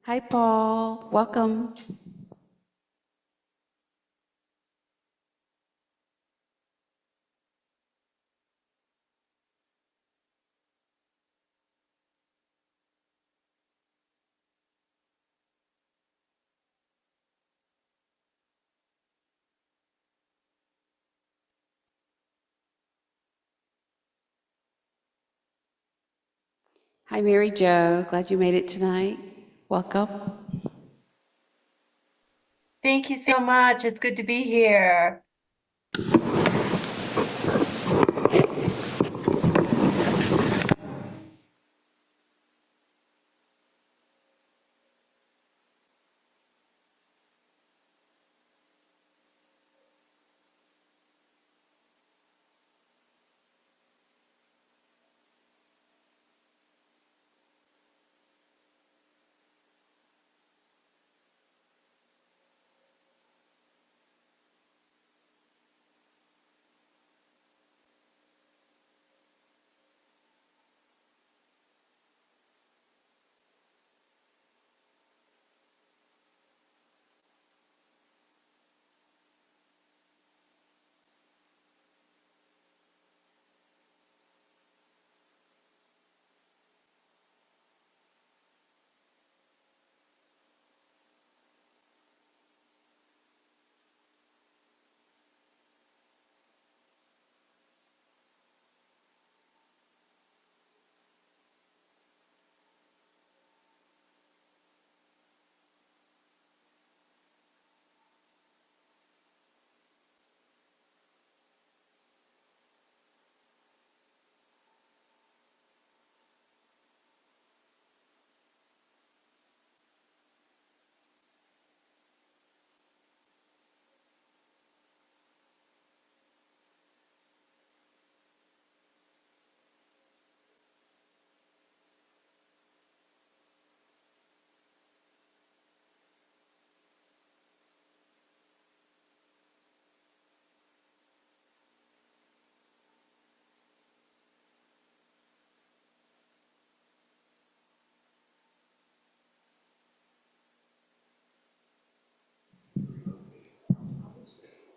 Hi, Paul. Welcome. Hi, Mary Jo. Glad you made it tonight. Welcome. Thank you so much. It's good to be here.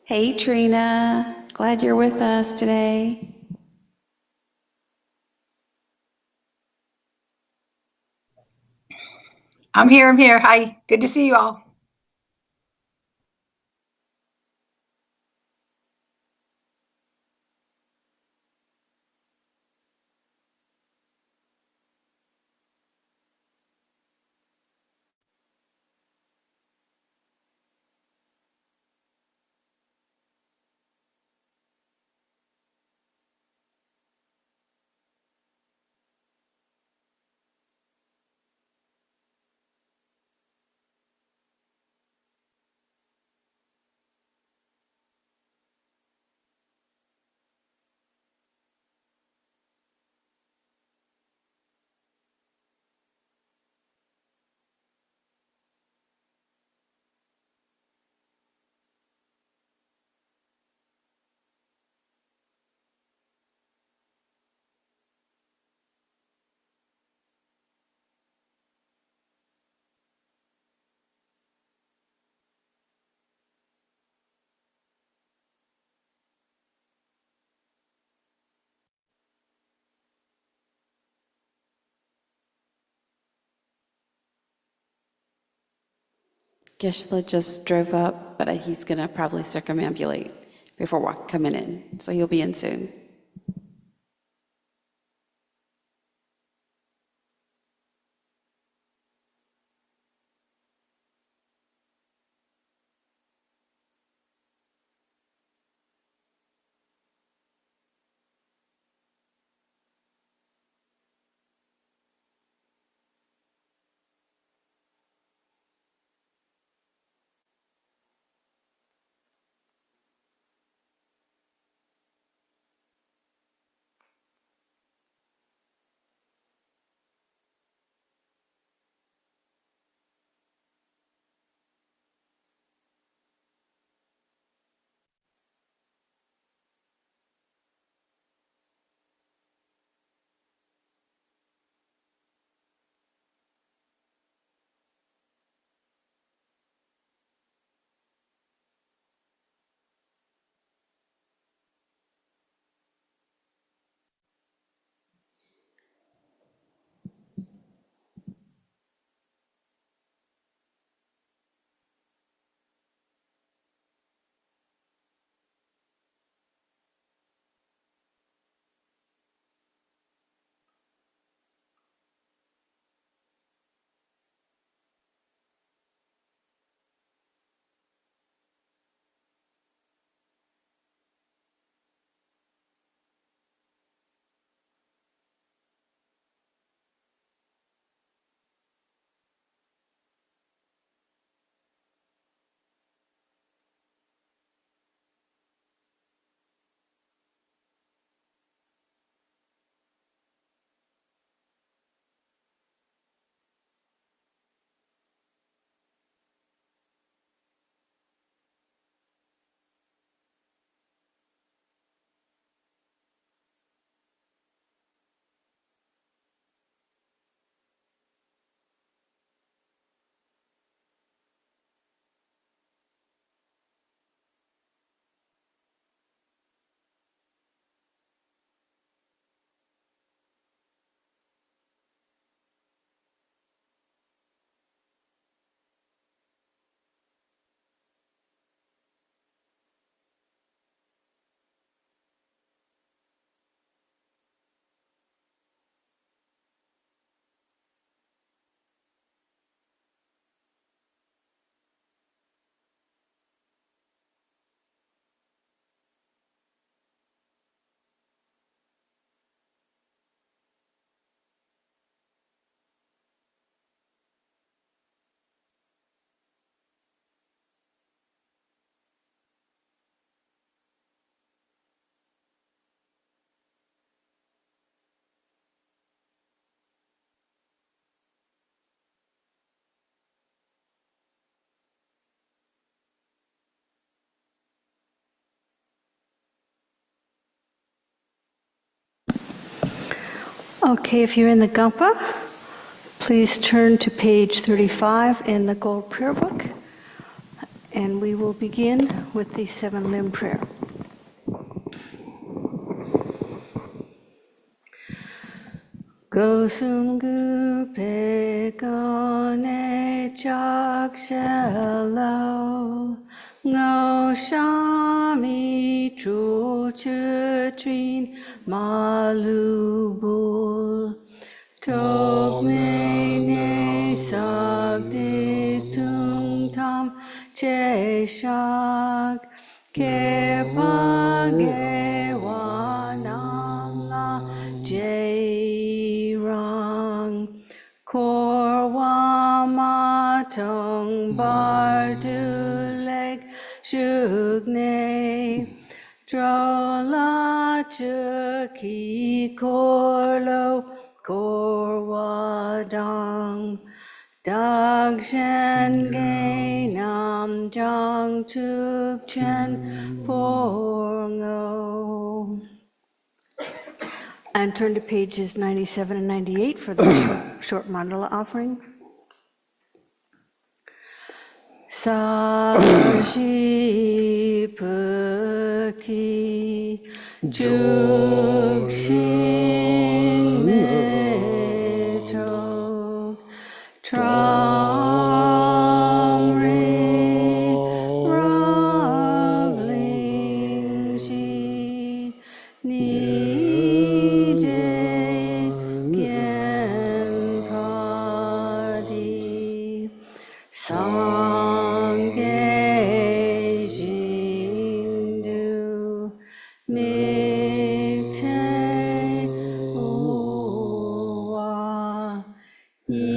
Hey, Trina. Glad you're with us today. I'm here. I'm here. Hi. Good to see you all. Geshe just drove up, but he's going to probably circumambulate before coming in, so he'll be in soon. Okay, if you're in the Gampa, please turn to page 35 in the Gold Prayer Book, and we will begin with the 7-limb prayer. Gosum gupe gone chak shelo ngo shami tru chutrin malubul tok me ne sak dik tung tam che shak ke pa ge wa nam la jai rang kor wa ma tong bar du leg shuk ne dro la chu ki kor lo kor wa dang dag shen ge nam jang chup chen por ngo. And turn to pages 97 and 98 for the short mandala offering. Sashi Paki Juk Shing Me Tok Trong Ri Rav Ling Shi Ni Je Gen Kadi Sangye Jingdu Mikte Uwa Yidro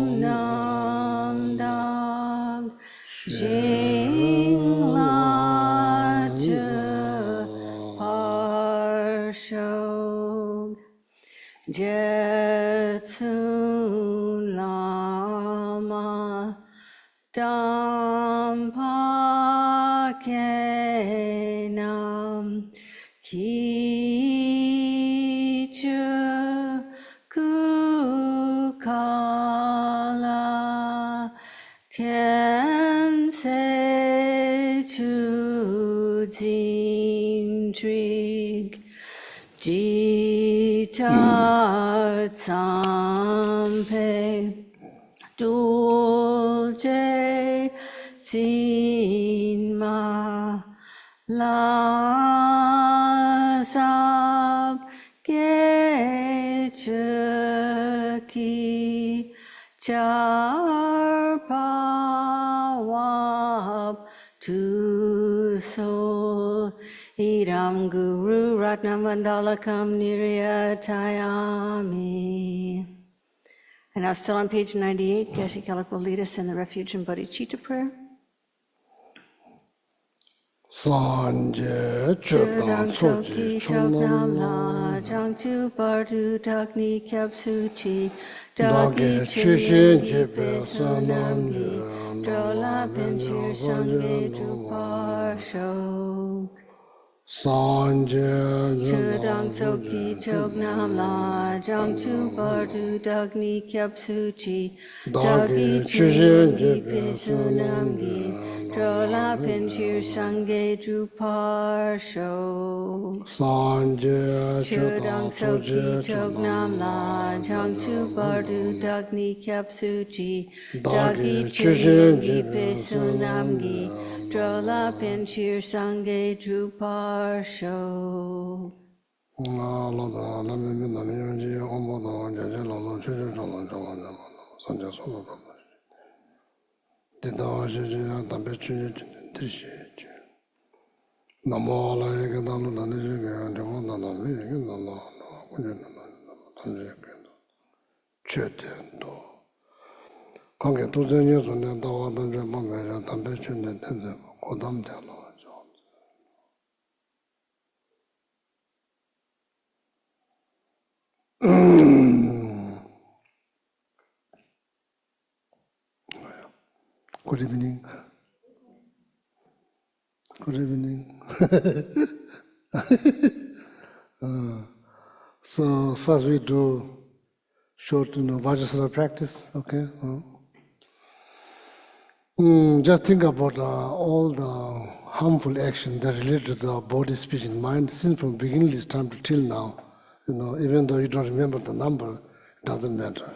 Kunam Dag Jingla Parshog Jetsun Lama Dampa Kenam Kichu Kukala Tianse Chu Jin Trig Jitar Tsampe Dulce Tsinma Lasab Gechaki Charpawab Tu Sol Idam Guru Ratna Mandalakam Niryatayami. And now still on page 98, Geshe Gelek will lead us in the Refuge and Bodhicitta prayer. Sanje Chudang Chödang Soki Soji Choknam La Chonam Jangtu Bardu Dakni Kyapsuchi Dagi Dagi Chishin Chini Jipe Sanam Sunamgi Drola Pinchir Sange Drupar Shok Sanje Chudang Soki Choknam La Jangtu Bardu Dagni Kyapsuchi Dagi Chini Jipe Sunamgi Drola Pinchir Sange Drupar Shok Sanje Chudang Soki Soji Chognam La Jangtu Bardu Dagni Kyapsuchi Dagi Dagi Chishin Chishin Jipe Jipe Sunamgi Sunamgi Drola Pinchir Sange Drupar Shok Loda Lamrim Nani Omoda Jaja Lolo Chichi Cholo Cholo Sanje Solo Dida Chichi Dampe Chichi Tishi Namo La Eka Dalu Dani Chichi Jamo Dada Eka Dada Kunje Dada Tanji Eka Cheten Do Kange Tuze Nyesu Ne Dawa Danje Bambeja Dampe Chichi Tenze Kodam Telo Good evening. Good evening. So first we do short, Vajrasana practice, okay? Just think about all the harmful actions that relate to the body, speech, and mind since from beginning this time to till now. Even though you don't remember the number, it doesn't matter.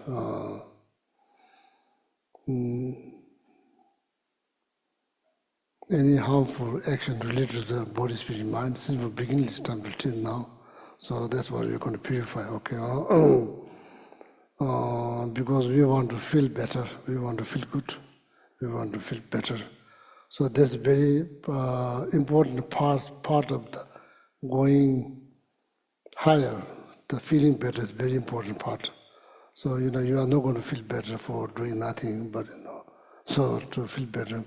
Any harmful action related to the body, speech, and mind since from beginning this time to till now. So that's what we're going to purify, okay? Because we want to feel better, we want to feel good, we want to feel better. So that's very important part of the going higher. The feeling better is very important part. So you are not going to feel better for doing nothing, but so to feel better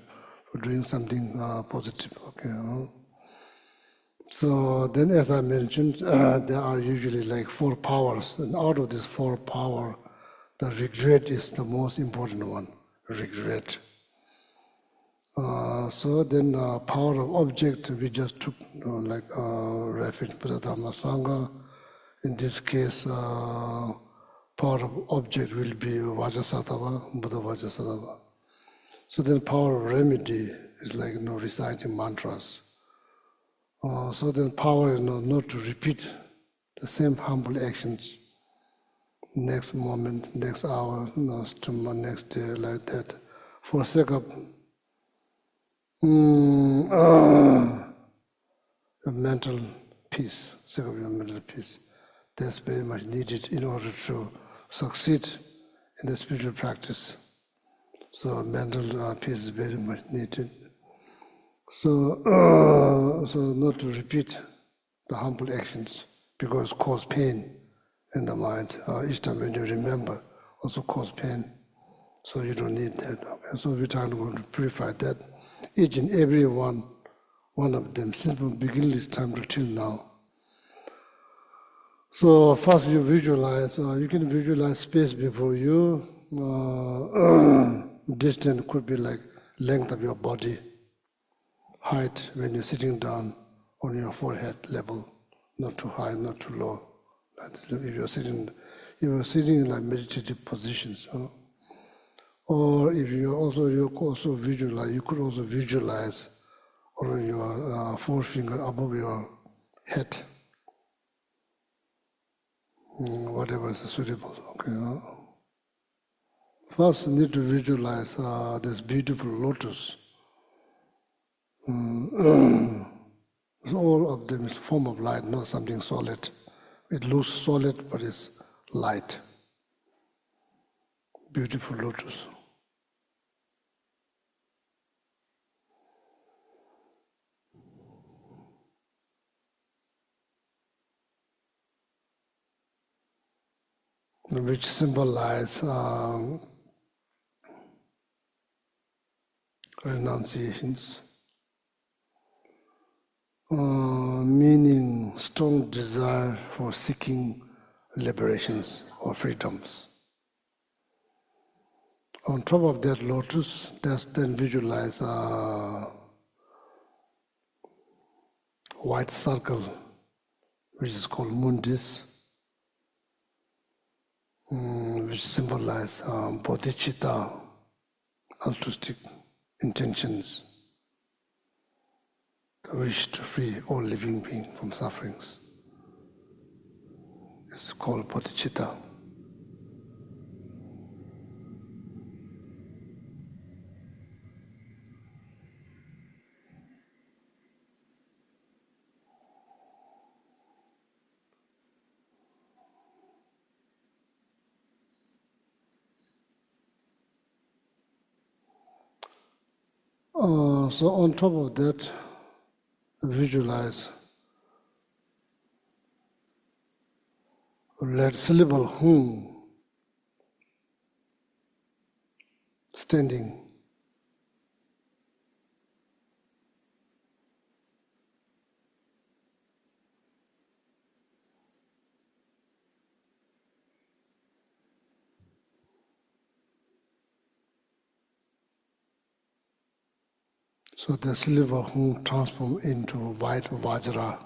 for doing something positive. Okay. So then, as I mentioned, there are usually like 4 powers, and out of these 4 powers, the regret is the most important one. Regret. So then, power of object we just took, like refuge Buddha Dharma Sangha. In this case, power of object will be Vajrasattva, Buddha Vajrasattva. So then, power of remedy is like reciting mantras. So then, power not to repeat the same harmful actions next moment, next hour, next day, like that, for sake of your mental peace, sake of your mental peace. That's very much needed in order to succeed in the spiritual practice. So mental peace is very much needed. So, so not to repeat the harmful actions because cause pain in the mind. Each time when you remember, also cause pain. So you don't need that. Okay? So we're trying to purify that. Each and every one of them, since from beginning this time till now. So first you visualize, you can visualize space before you. Distance could be like length of your body, height when you're sitting down on your forehead level, not too high, not too low. If you're sitting in like meditative positions. Or if you also visualize, you could also visualize on your forefinger above your head. Whatever is suitable. Okay. First, you need to visualize this beautiful lotus. So all of them is a form of light, not something solid. It looks solid, but it's light. Beautiful lotus. Which symbolize renunciations, meaning strong desire for seeking liberations or freedoms. On top of that lotus, then visualize a white circle, which is called mundis, which symbolize bodhicitta, altruistic intentions, the wish to free all living beings from sufferings. It's called bodhicitta. So on top of that, visualize let syllable hum standing. So the syllable hum transform into white vajra,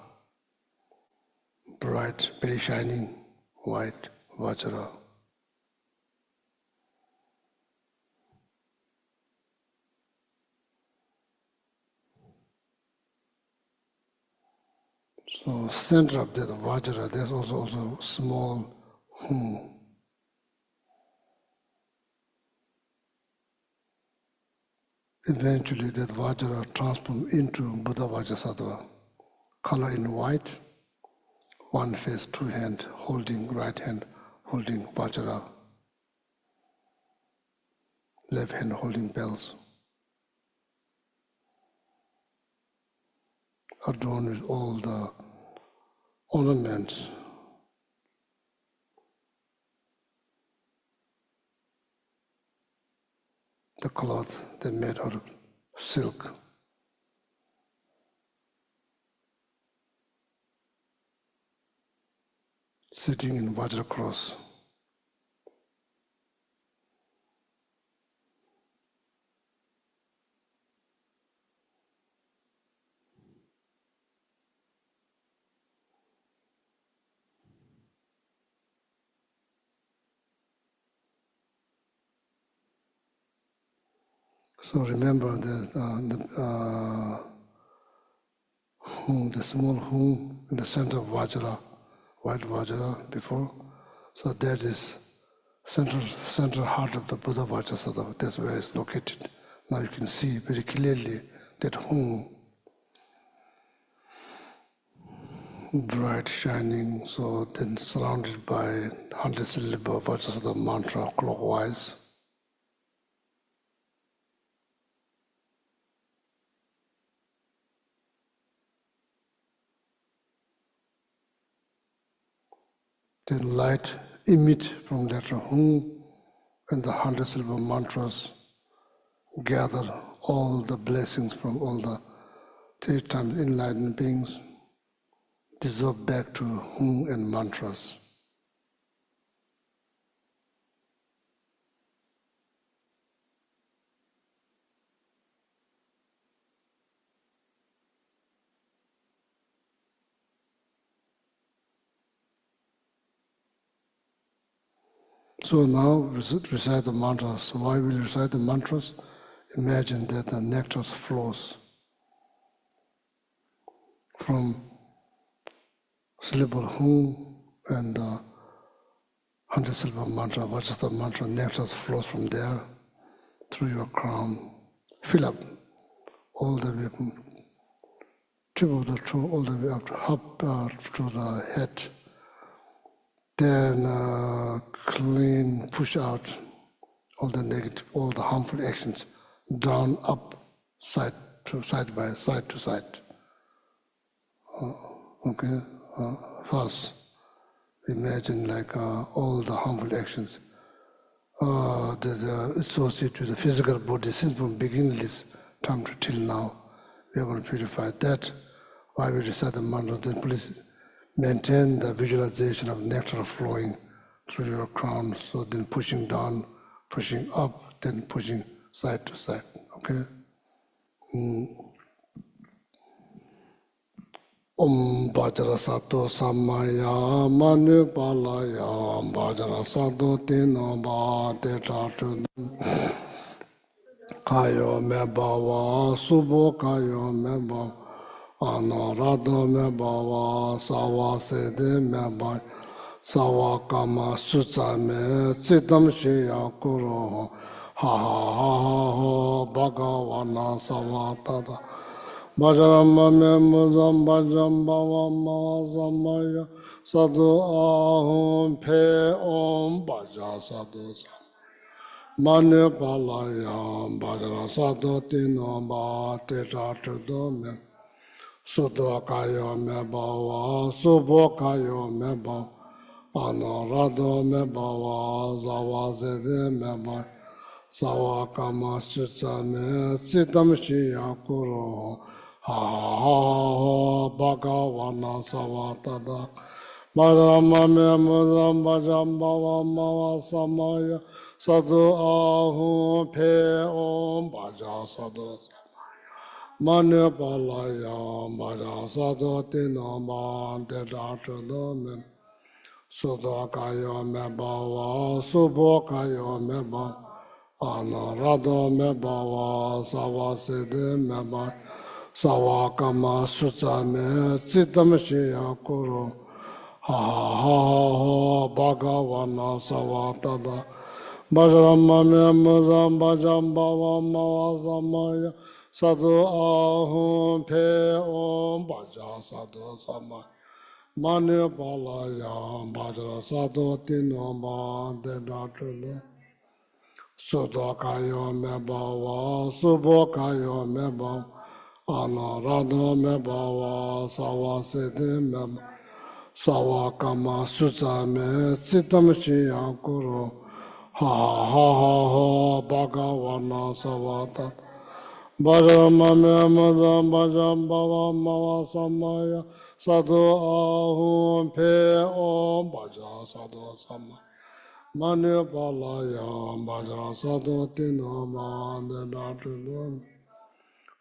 bright, very shining white Vajra. So center of that Vajra, there's also small hum. Eventually that Vajra transforms into Buddha Vajrasattva, color in white, one face, two hand holding, right hand holding Vajra, left hand holding bells, adorned with all the ornaments. The cloth they made out of silk. Sitting in Vajra cross. So remember the small hum in the center of Vajra, white Vajra before. So that is central heart of the Buddha Vajrasattva. That's where it's located. Now you can see very clearly that hum, bright, shining, so then surrounded by 100 syllable Vajrasattva mantra clockwise. Then light emit from letter hum, and the 100 syllable mantras gather all the blessings from all the 3 times enlightened beings, dissolve back to hum and mantras. So now recite the mantras. Why will you recite the mantras? Imagine that the nectar flows from syllable hum and 100 syllable mantra, what is the mantra? Nectar flows from there through your crown. Fill up all the way from tip of the throat all the way up to the head. Then clean, push out all the negative, all the harmful actions, down, up, side to side. Okay, first, imagine like all the harmful actions that are associated with the physical body since from beginningless time to till now. We are going to purify that. Why we recite the mantra? Then please maintain the visualization of nectar flowing through your crown. So then pushing down, pushing up, then pushing side to side. Okay. Om Vajra Sato Samaya Manu Palaya Vajra Sato Tino Bhate Tatu Kayo Me Bhava Subho Kayo Me Bhava Anarado Me Bhava Sawa Sede Me Bhava Sawa Kama Sutsa Me Citam Shya Kuro Ha Ha Ha Ha Bhagavana Sawa Tada Bhajarama me mudam bhajam bhava samaya sadhu ahum phe om bhaja sadhu manu palaya bhajara sadhu tino bhate tatu me sudho kayo me bhava subho kayo me bhava anarado me bhava zavazede me bhava sawa kama sutsa me citam shya kuro ha ha bhagavana savatada madhama me mudam bhajam bhava mava samaya sadhu ahu phe om bhaja sadhu Mane Palaya Baja Sado Tinoma de Datrome Sudakayo Mebawa Subokayo Meba Anarado Mebawa Savaside Meba Sawakama Sutsame Sitamshia Kuru Ha ha Bhagavana Savatada Bajramame Muzam Bajam Bava Mavasamaya Sadhu Ahum Pe Om Baja Sadhu Sama Mane Palaya Bajra Sadhu Tinoma Dedatulu Sudakayo Mebawa Subokayo Meba Anarado Mebawa Savasidi Meba Sawakama Sutsame Sitamshia Kuru ha Bhagavana Savata Bajramame Madam Bajam Bava Mava Samaya Sadhu Ahum Pe Om Baja Sadhu Sama Mane Palaya Bajra Sadhu Tinama Dedatulum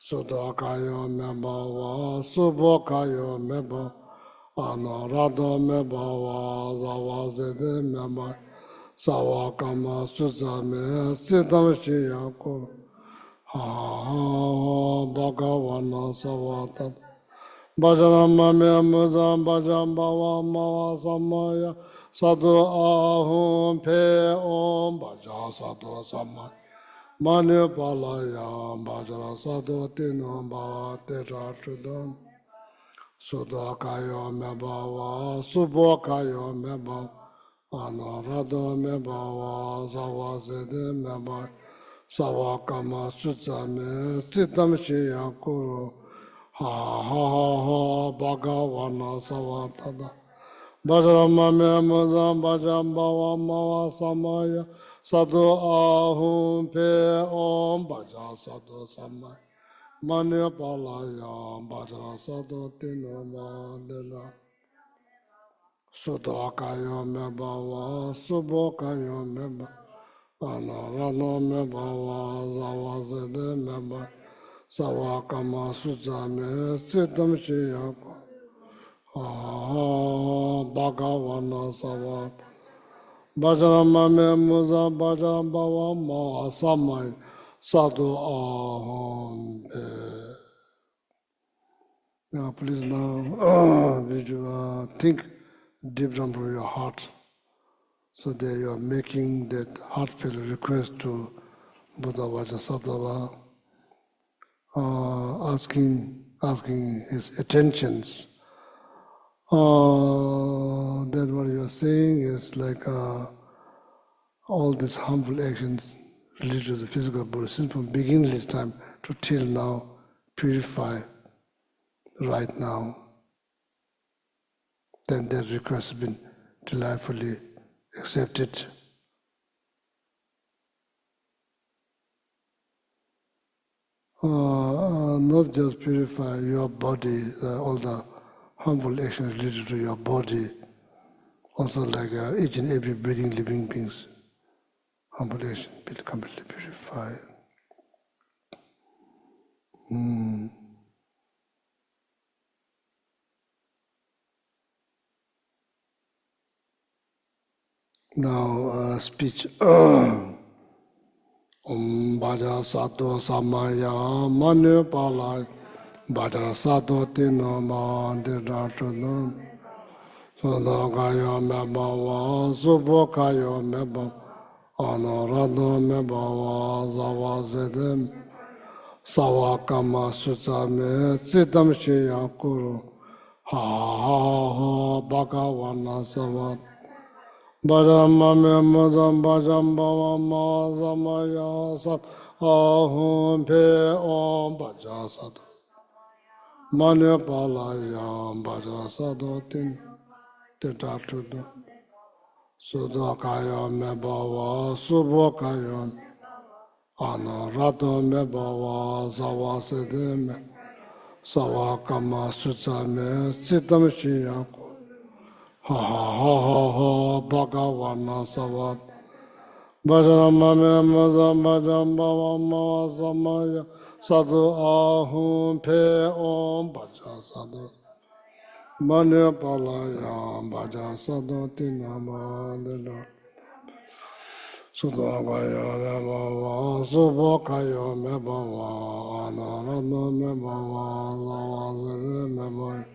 Sudakayo Mebawa Subokayo Meba Anarado Mebawa Zavazede Meba Sawakama Sutsame Sitamshia Kuru ha Bhagavana Savata Bajramame Muzam Bajam Bava Mava Samaya Sadhu Ahum Pe Om Baja Sadhu Sama Mane Palaya Bajra Sadhu Tinamba Teratridam Sudakayo Mebawa Subokayo Meba Anarado Mebawa Zavazede Meba Sawakama Sutsame Sitamshia Kuru ha Bhagavana Savatada Bajramame Muzam Bajam Bava Mava Samaya Sadhu Ahum Pe Om Baja Sadhu Samaya Mane Palaya Bajra Sadhu Tinoma Dela Sudakayo Mebawa Subokayo Meba Anarano Mebawa Zavazede Meba Sawakama Sutsame Sitamshia Bhagavana Savat Bajramame Muza Bajam Bava Ma Samay Sadhu Aham Now please now think deep down from your heart so that you are making that heartfelt request to Buddha Vajrasattva, asking his attentions. That what you are saying is like all these harmful actions related to the physical body, since from beginning this time to till now, purify right now. Then that request has been delightfully accepted. Not just purify your body, all the harmful actions related to your body, also like each and every breathing living beings, harmful action will completely purify. Now speech. Om Bhaja Sato Samaya Manu Pala Bhajra Sato Tino Mandiratudam Sodakaya Mebawa Subokaya Meba Anarado Mebawa Zavazedem Sawakama Sutsame Sitam Shia Kuru ha Bhagavana Savat Bajramame Muzam Bajam Bava Mavasamaya Sat Ahum Pe Om Baja Sadhu Mane Palaya Bajra Sadhu Tin Tetatrudu Sudakaya Mebawa Subokayan Anarato Mebawa Zavasede Sawakama Sutsame Sitam Shiyaku ha Bhagavana Savat Bajramame Muzam Bajam Bava Mavasamaya Sadu ahum pe om baja sadu. Mane palaya baja sadu tinama. Sudokaya me bhava, subhokaya me bhava, anarana me bhava, savasana me bhava,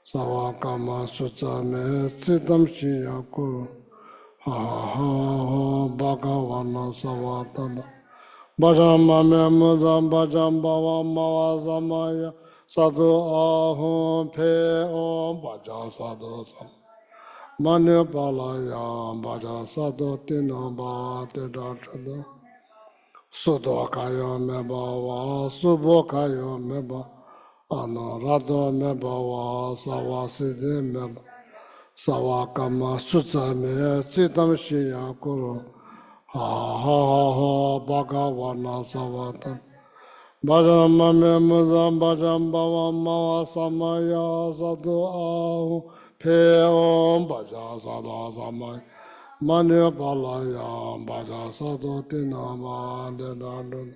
savakama suca me citam shiya kuru, ha ha ha bhagavana savatana. Bhajama me mudam bhajam bhava mava samaya, sadhu ahum pe om bhaja sadhu sam. Mane palaya bhaja sadhu tinamba te datada. Sudokaya me bhava, subhokaya me bhava, anarada me bhava, savasidi me bhava, savakama suca me citam shiya kuru, ha ha ha bhagavana savatan. Bhajama me mudam bhajam bhava mava samaya sadhu ahu pe om bhaja sada samaya. Mane palaya bhaja sadhu tinama denadun.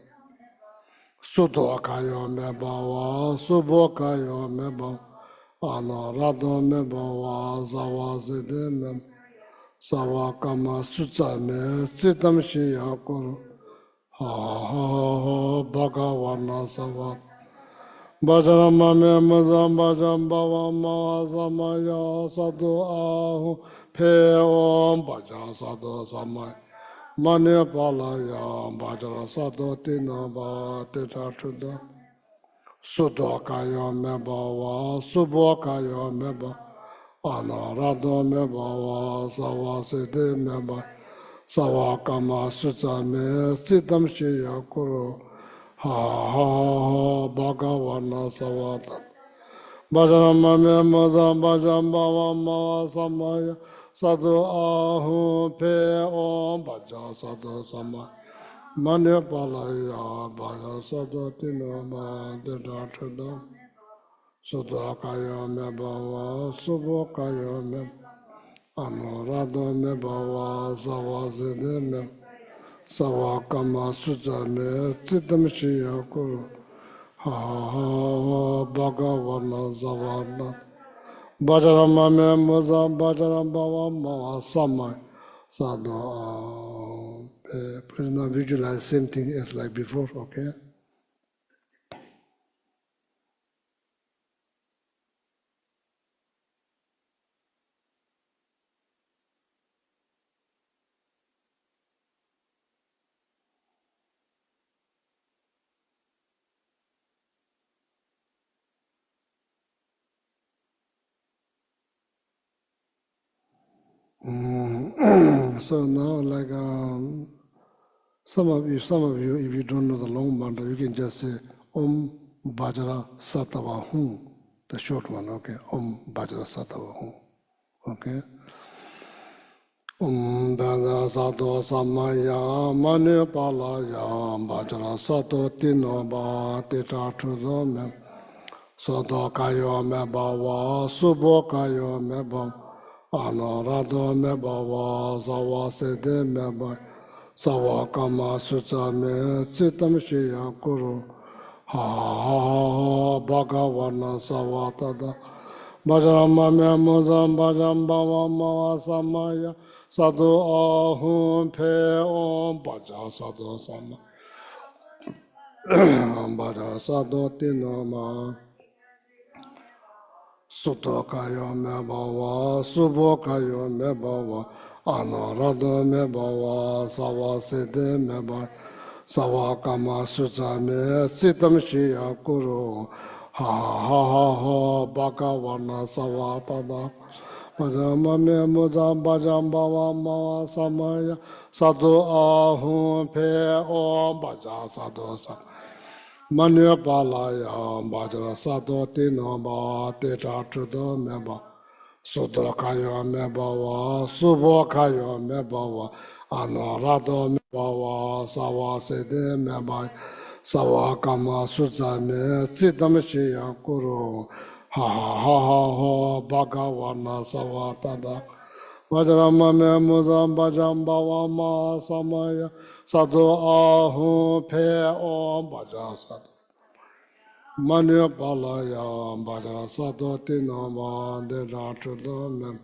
Sudokaya me bhava, subhokaya me bhava, anarada me bhava, savasidi me, savakama suca me citam shiya kuru, ha ha ha bhagavana savat. Bhajarama me mudam bhajam bhava mava samaya sadhu ahu pe om bhaja sadhu samaya. Mane palaya bhajara sadhu tinaba tetachuda. Sudokaya me bhava, subhokaya me bhava, anarada me bhava, savasidi me bhava, savakama suca me citam shiya kuru, ha ha ha bhagavana savatan. Bhajarama me mudam bhajam bhava mava samaya, sadhu ahu pe om bhaja sadhu samaya. Mane palaya bhaja sadhu tinama tetachuda. Sudakaya me bhava, subhokaya me, anurada me bhava, savasidi me, savakama suca me citam shiya kuru, ha ha bhagavana savana. Bhajarama me mudam bhajaram bhava mava samaya sadhu. Please now visualize same thing as like before, okay? So now, like some of you, if you don't know the long mantra, you can just say Om Bhajara Satava Hum, the short one, okay? Om Bhajara Satava Hum, okay? Om Bhajara Sato Samaya Mane Palaya Bhajara Sato Tinoba Tetachudo Me Soto Kayo Me Bhava Subho Kayo Me Bhava Anarado Me Bhava Savasede Me Bhava Savakama Suca Me Citam Shiya Kuru, ha ha bhagavana savatada. Bhajarama me mudam bhajam bhava mava samaya sadhu ahum pe om bhaja sadhu sama. Bhaja sadhu tinama. Sudokaya me bhava, subhokaya me bhava, anarada me bhava, savasidi me bhava, savakama suca me citam shiya kuru, ha ha ha bhagavana savatada. Bhajama me mudam bhajam bhava mava samaya, sadhu ahum pe om bhaja sadhu sam. Mane palaya bhajara sadhu tinaba tetachuda me bhava, sudokaya me bhava, subhokaya me bhava, anarada me bhava, savasidi me bhava, savakama suca me citam shiya kuru, ha ha bhagavana savatada. Vajrama me mudam bhajam bhava ma samaya sadhu ahum pe om bhaja sadhu. Manya Palaya Bajara Sato Tinama de Ratudo Mem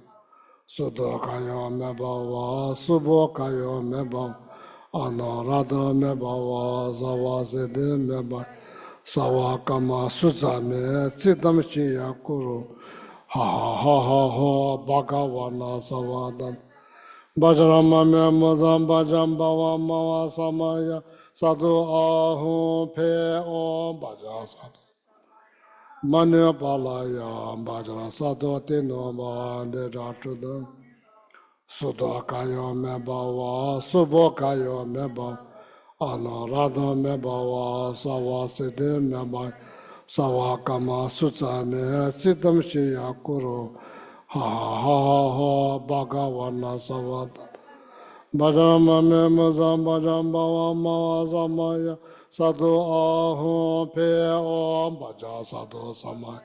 Sudo Kayo Mebawa Subo Kayo Meba Anorado Mebawa Zawasede Meba Sawakama Suzame Sitam Shia Kuru Ha ha ha ha Bhagavana Savadan Bajrama Memodam Bajam Bava Mava Samaya Sadhu Ahu Pe Om Baja Sadhu Manya Palaya Bajra Sadhu Tinoma De Ratudam Sudha Kayo Mebawa Subho Kayo Meba Anarada Mebawa Sawa Siddhi Meba Sawa Kama Sutsame Siddham Shriya Kuru Ha ha ha ha Bhagavana Savata Bajrama Memazam Bajam Bava Mava Samaya Sadhu Ahu Pe Om Baja Sadhu Samaya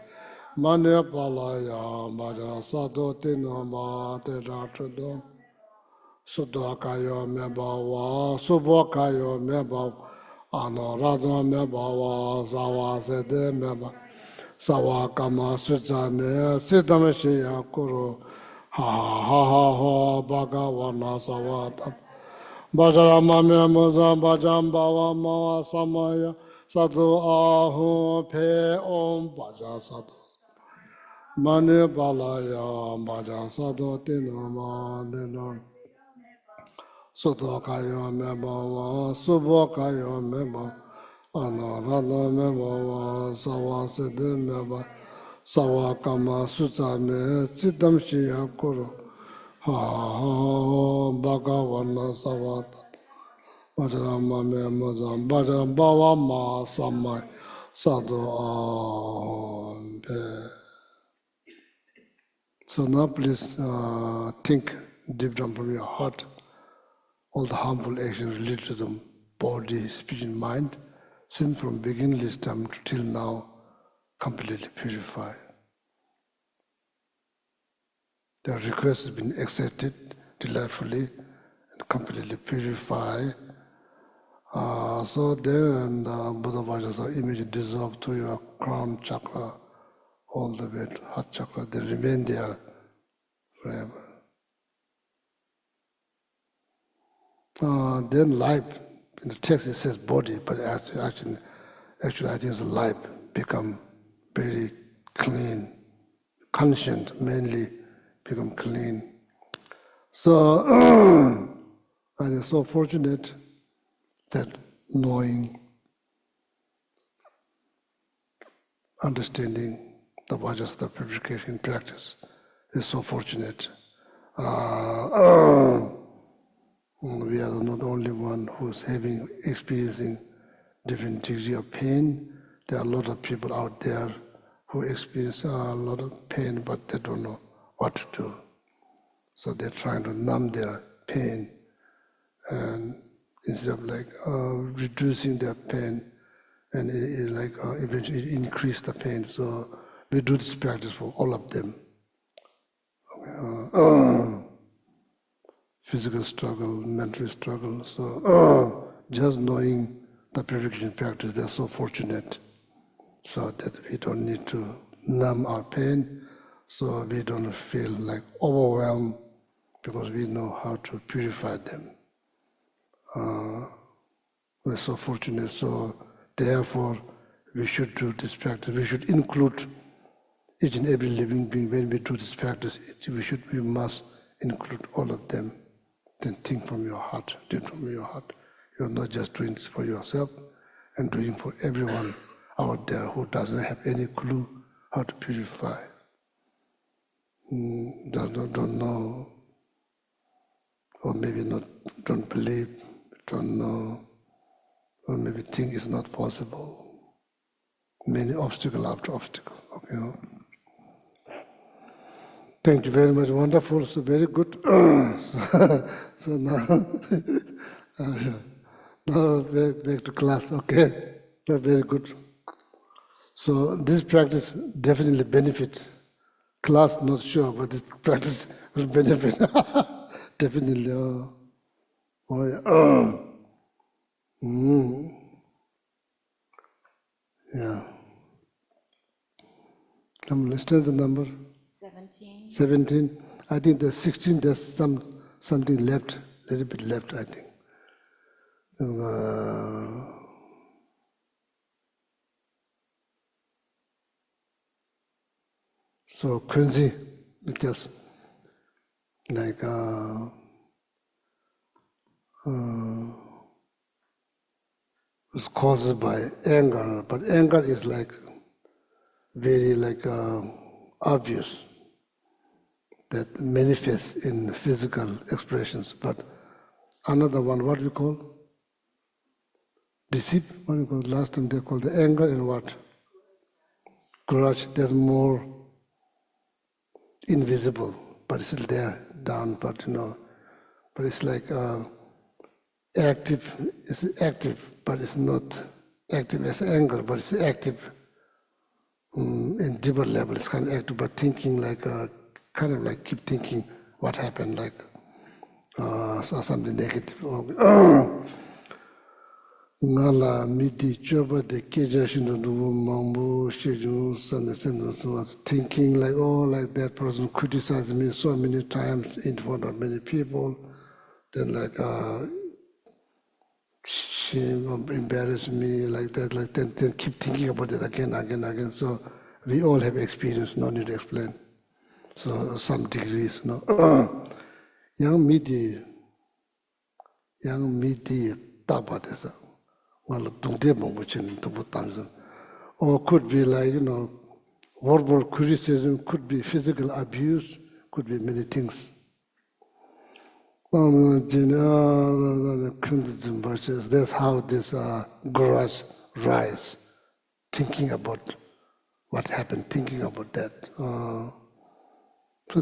Manya Palaya Bajra Sadhu Tinoma Te Ratudam Sudakayo Mebawa, Subakayo Mebawa, Anorado Mebawa, Zawa Sede Meba, Sawa Kama Sutsame, Siddhameshiya Kuru, Ha ha ha ha, Bhagavana Savata, Bajrama Memuza, Bajam Bava Mava Samaya, Sadhu Ahu Pe Om Baja Sadhu. Mani Balaya, Baja Sadhu Tinama Dinan. Soto kayo meba subo kayo meba anarado meba sawa sede meba sawa kama sutsame siddham shiya kuru ha ha ha bhagavana savata vajrama memazam vajram bhava ma samay sadhu aham pe. So now please think deep down from your heart all the harmful actions related to the body, speech, and mind, since from beginningless time till now, completely purify. The request has been accepted delightfully and completely purify. So then Buddha Vajrasa image dissolve to your crown chakra, all the way to heart chakra. They remain there forever. Then life, in the text it says body, but actually I think it's life become very clean, conscient mainly become clean. So I am so fortunate that knowing, understanding the Vajrasa purification practice is so fortunate. We are not the only one who's experiencing different degree of pain. There are a lot of people out there who experience a lot of pain, but they don't know what to do. So they're trying to numb their pain, and instead of reducing their pain, and eventually increase the pain. So we do this practice for all of them. Physical struggle, mental struggle. So just knowing the purification practice, they're so fortunate, so that we don't need to numb our pain, so we don't feel like overwhelmed, because we know how to purify them. We're so fortunate, so therefore we should do this practice. We should include each and every living being when we do this practice. We must include all of them. Then think from your heart, do it from your heart. You're not just doing this for yourself, and doing for everyone out there who doesn't have any clue how to purify, don't know, or maybe don't believe, don't know, or maybe think it's not possible. Many obstacle after obstacle. Okay. Thank you very much. Wonderful. So very good. So now, now back to class. Okay. Very good. So this practice definitely benefit. Class not sure, but this practice will benefit. Definitely. Oh yeah. Yeah. Stanza number 17. 17. I think the 16, there's something left, a little bit left, I think. So Quincy, because like it's caused by anger, but anger is like very like obvious that manifests in physical expressions. But another one, what we call deceit, what we call last time they called the anger and what? Grudge. There's more invisible, but it's still there, down, but but it's like active, it's active, but it's not active as anger, but it's active in deeper level. It's kind of active, but thinking like, kind of like keep thinking what happened, like something negative. Ngala midi choba de keja shindo dubu mambu shejun sanda was thinking like, oh, like that person criticized me so many times in front of many people. Then like shame or embarrass me like that, then keep thinking about it again. So we all have experience, no need to explain. So some degrees, young midi tabadesa. Or could be like, verbal criticism, could be physical abuse, could be many things. That's how this grudge rise, thinking about what happened, thinking about that. So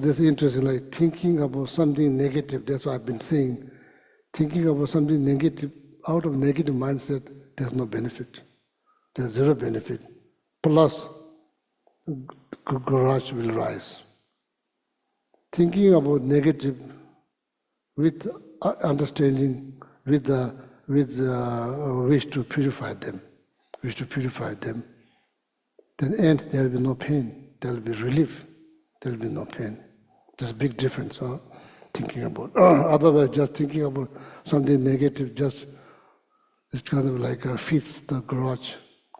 that's interesting, like thinking about something negative, that's what I've been saying. Thinking about something negative, out of negative mindset, there's no benefit. There's zero benefit. Plus, grudge will rise. Thinking about negative with understanding, with wish to purify them, then end there will be no pain. There will be relief. There will be no pain. There's a big difference. Thinking about. Otherwise, just thinking about something negative, just it's kind of like feeds the grudge.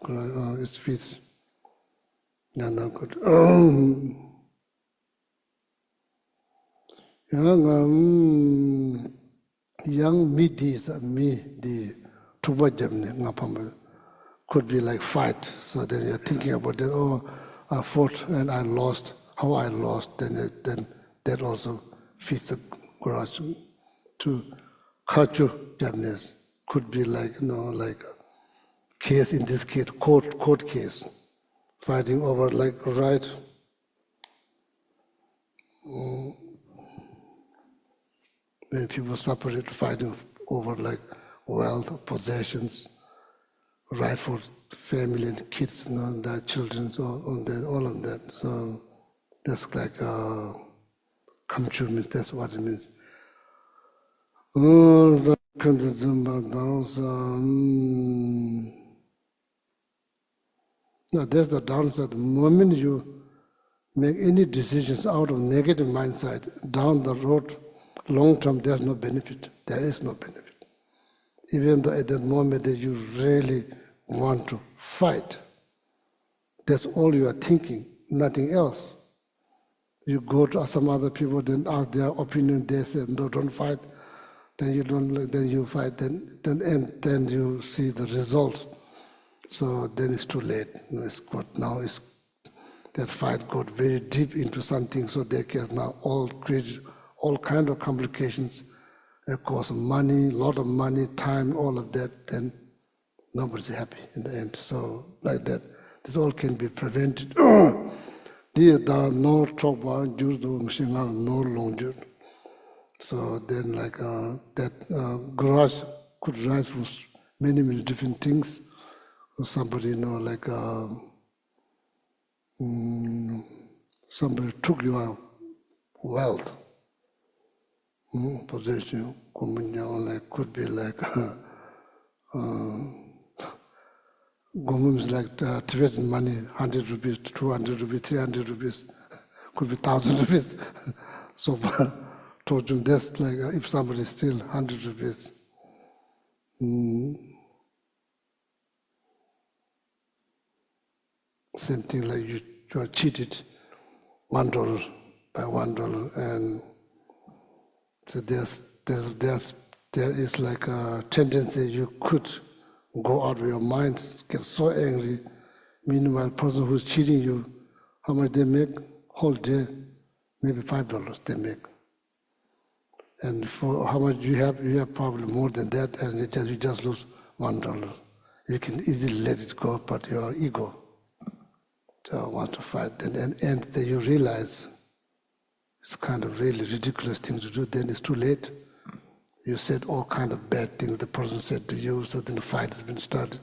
It feeds. No, not good. Young midis, me, the tubajamne, could be like fight. So then you're thinking about that, oh, I fought and I lost, how I lost, then that also feeds the grudge. To kachu jamnes could be like, like case, in this case, court case, fighting over like right. When people separate, fighting over like wealth, possessions, right for family and kids, their children, all of that. So that's like kamchu, that's what it means. Now there's the downside. The moment you make any decisions out of negative mindset, down the road, long term, there's no benefit. There is no benefit. Even though at that moment that you really want to fight, that's all you are thinking, nothing else. You go to some other people, then ask their opinion. They say, "No, don't fight." Then you don't. Then you fight. Then you see the results. So then it's too late. That fight got very deep into something. So they can now all create all kind of complications. It costs money, a lot of money, time, all of that. Then nobody's happy in the end. So like that, this all can be prevented. There are no trouble, no longer. So then, like that grudge could rise from many different things. Somebody, like somebody took your wealth, possession, like could be like Gomum is like Tibetan money, 100 rupees, 200 rupees, 300 rupees, could be 1,000 rupees. So told him that's like if somebody steal 100 rupees. Same thing like you are cheated $1 by $1, and so there is like a tendency you could go out of your mind, get so angry. Meanwhile, person who's cheating you, how much they make? Whole day, maybe $5 they make. And for how much you have probably more than that, and you just lose $1. You can easily let it go, but your ego want to fight. And then you realize it's kind of really ridiculous thing to do. Then it's too late. You said all kind of bad things the person said to you, so then the fight has been started.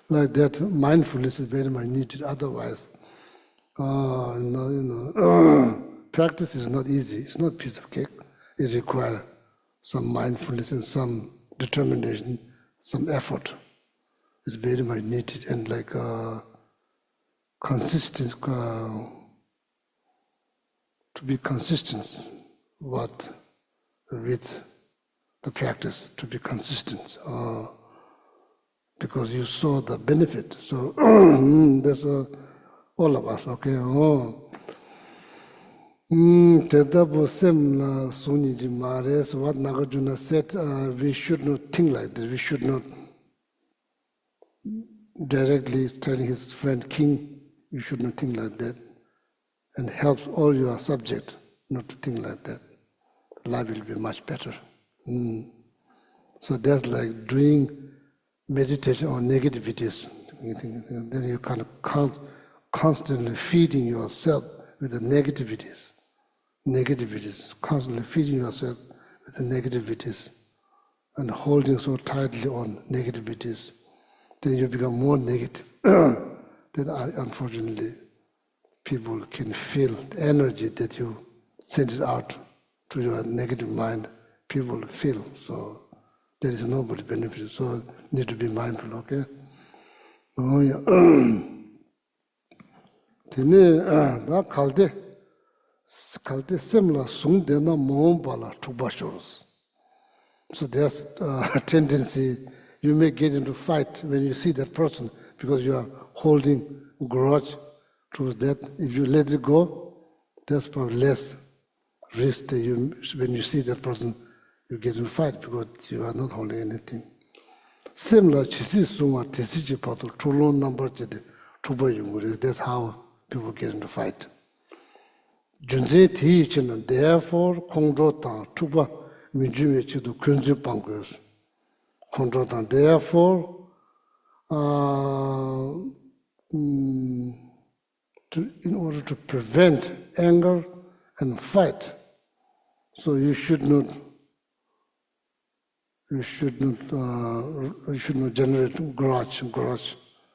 Like that, mindfulness is very much needed. Otherwise, practice is not easy. It's not a piece of cake. It requires some mindfulness and some determination, some effort. It's very much needed, and like consistent, to be consistent with the practice, to be consistent, because you saw the benefit. So that's all of us, okay? Tetapu semla suniji mares, what Nagarjuna said, we should not think like this. We should not directly telling his friend king, you should not think like that, and helps all your subject not to think like that. Life will be much better. So that's like doing meditation on negativities. Then you kind of constantly feeding yourself with the negativities. Constantly feeding yourself with the negativities and holding so tightly on negativities. Then you become more negative. Then unfortunately, people can feel the energy that you send it out to your negative mind. People feel, so there is nobody benefit. So need to be mindful, okay? Oh yeah. Tene da kalde semla sungde na mombala tubashoros. So there's a tendency you may get into fight when you see that person because you are holding grudge towards that. If you let it go, there's probably less risk that when you see that person, you get in a fight because you are not holding anything. Similar, that's how people get into fight. Therefore, therefore, in order to prevent anger and fight, so you should not generate grudge.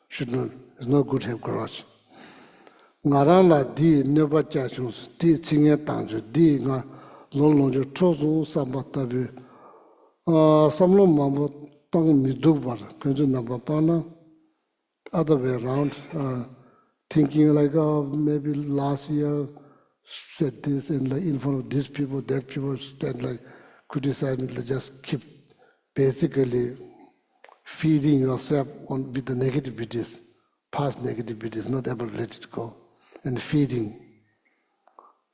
It's not good to have grudge. Ngarana di neba chachus, di tsinge tangju, di nga lolongju chozu sambatabi, samlo mambo tang midubar, kunju nabapana, other way around, thinking like, maybe last year said this, and like in front of these people, that people stand like criticize me, just keep basically feeding yourself with the negativities, past negativities, not able to let it go, and feeding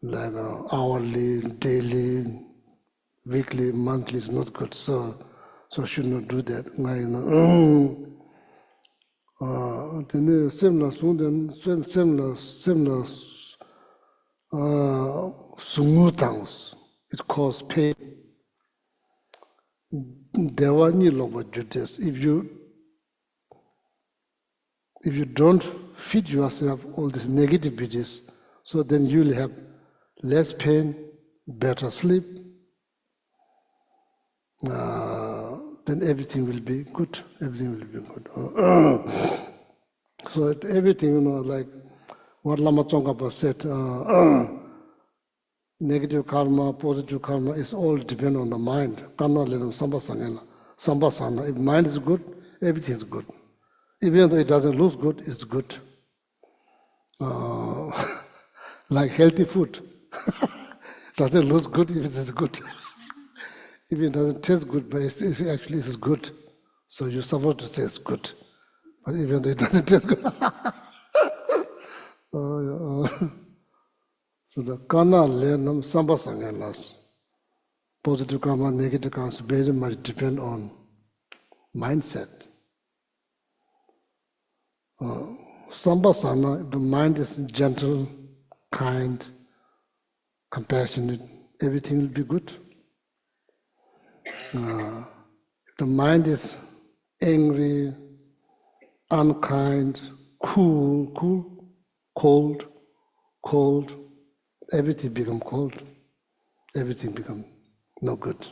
like hourly, daily, weekly, monthly is not good. So should not do that. Similar sumutangs, it causes pain. If you don't feed yourself all these negativities, so then you'll have less pain, better sleep, then everything will be good. So everything, like what Lama Tsongkhapa said, negative karma, positive karma, is all depend on the mind. If mind is good, everything is good. Even though it doesn't look good, it's good. Like healthy food. Doesn't look good if it is good. If it doesn't taste good, but it's actually it's good. So you're supposed to say it's good. But even though it doesn't taste good. So the kana lenam samba sangelas. Positive karma, negative karma very much depend on mindset. Sambasana, the mind is gentle, kind, compassionate, everything will be good. The mind is angry, unkind, cold, everything become cold, everything become no good.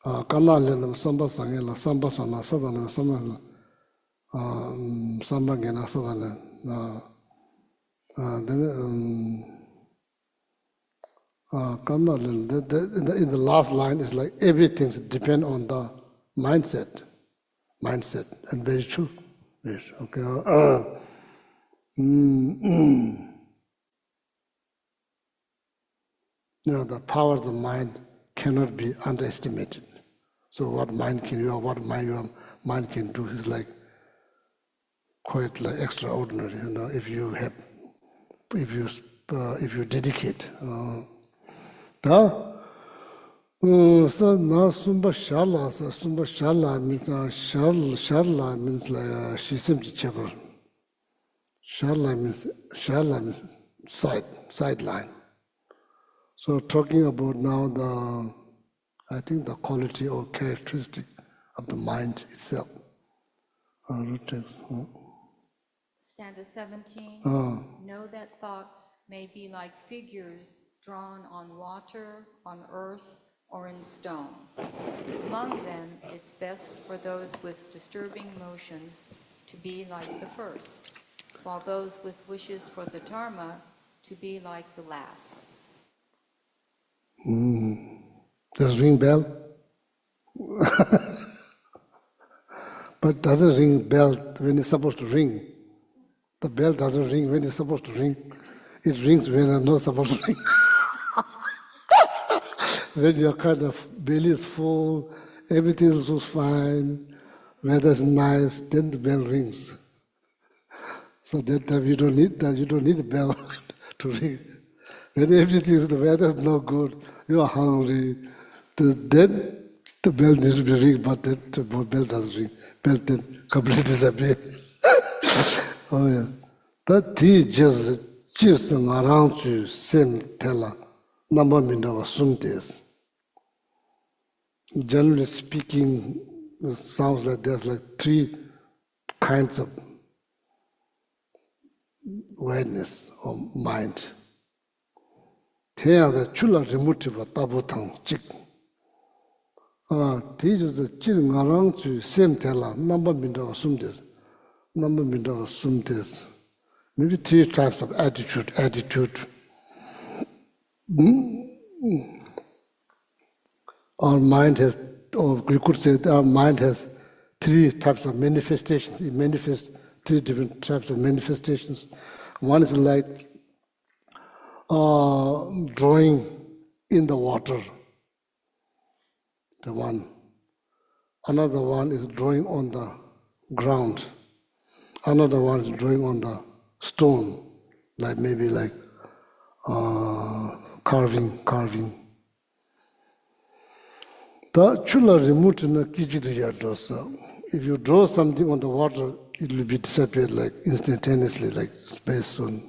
Kana lenam sambasangela, sambasana, sadana, samana. Sambangena sadana. In the last line is like everything depends on the mindset, and very true. Yes, okay. The power of the mind cannot be underestimated. So what mind can do, what your mind can do is like quite like extraordinary. If you dedicate. So now sumba shala means shala means like she seems to chapel. Shala means sideline. So talking about now I think the quality or characteristic of the mind itself. Stanza 17. Know that thoughts may be like figures drawn on water, on earth, or in stone. Among them, it's best for those with disturbing motions to be like the first, while those with wishes for the dharma to be like the last. Does ring bell? But doesn't ring bell when it's supposed to ring. The bell doesn't ring when it's supposed to ring. It rings when it's not supposed to ring. When your kind of belly is full, everything is so fine, weather is nice, then the bell rings. So that time you don't need the bell to ring. When everything is the weather is not good, you are hungry, then the bell needs to be ring, but then the bell doesn't ring. Bell then completely disappear. Oh yeah. That just around to same tella number of sumtes. Generally speaking, it sounds like there's like three kinds of awareness or mind. Here the chula remutiva tabutang chik. These are the chilling around to same tella number of sumtes. Maybe three types of attitude. Our mind has, or we could say that our mind has three types of manifestations. It manifests three different types of manifestations. One is like drawing in the water, the one. Another one is drawing on the ground. Another one is drawing on the stone, like maybe like carving. The chula remote na kijidu yadosa. If you draw something on the water, it will be disappeared like instantaneously, like very soon.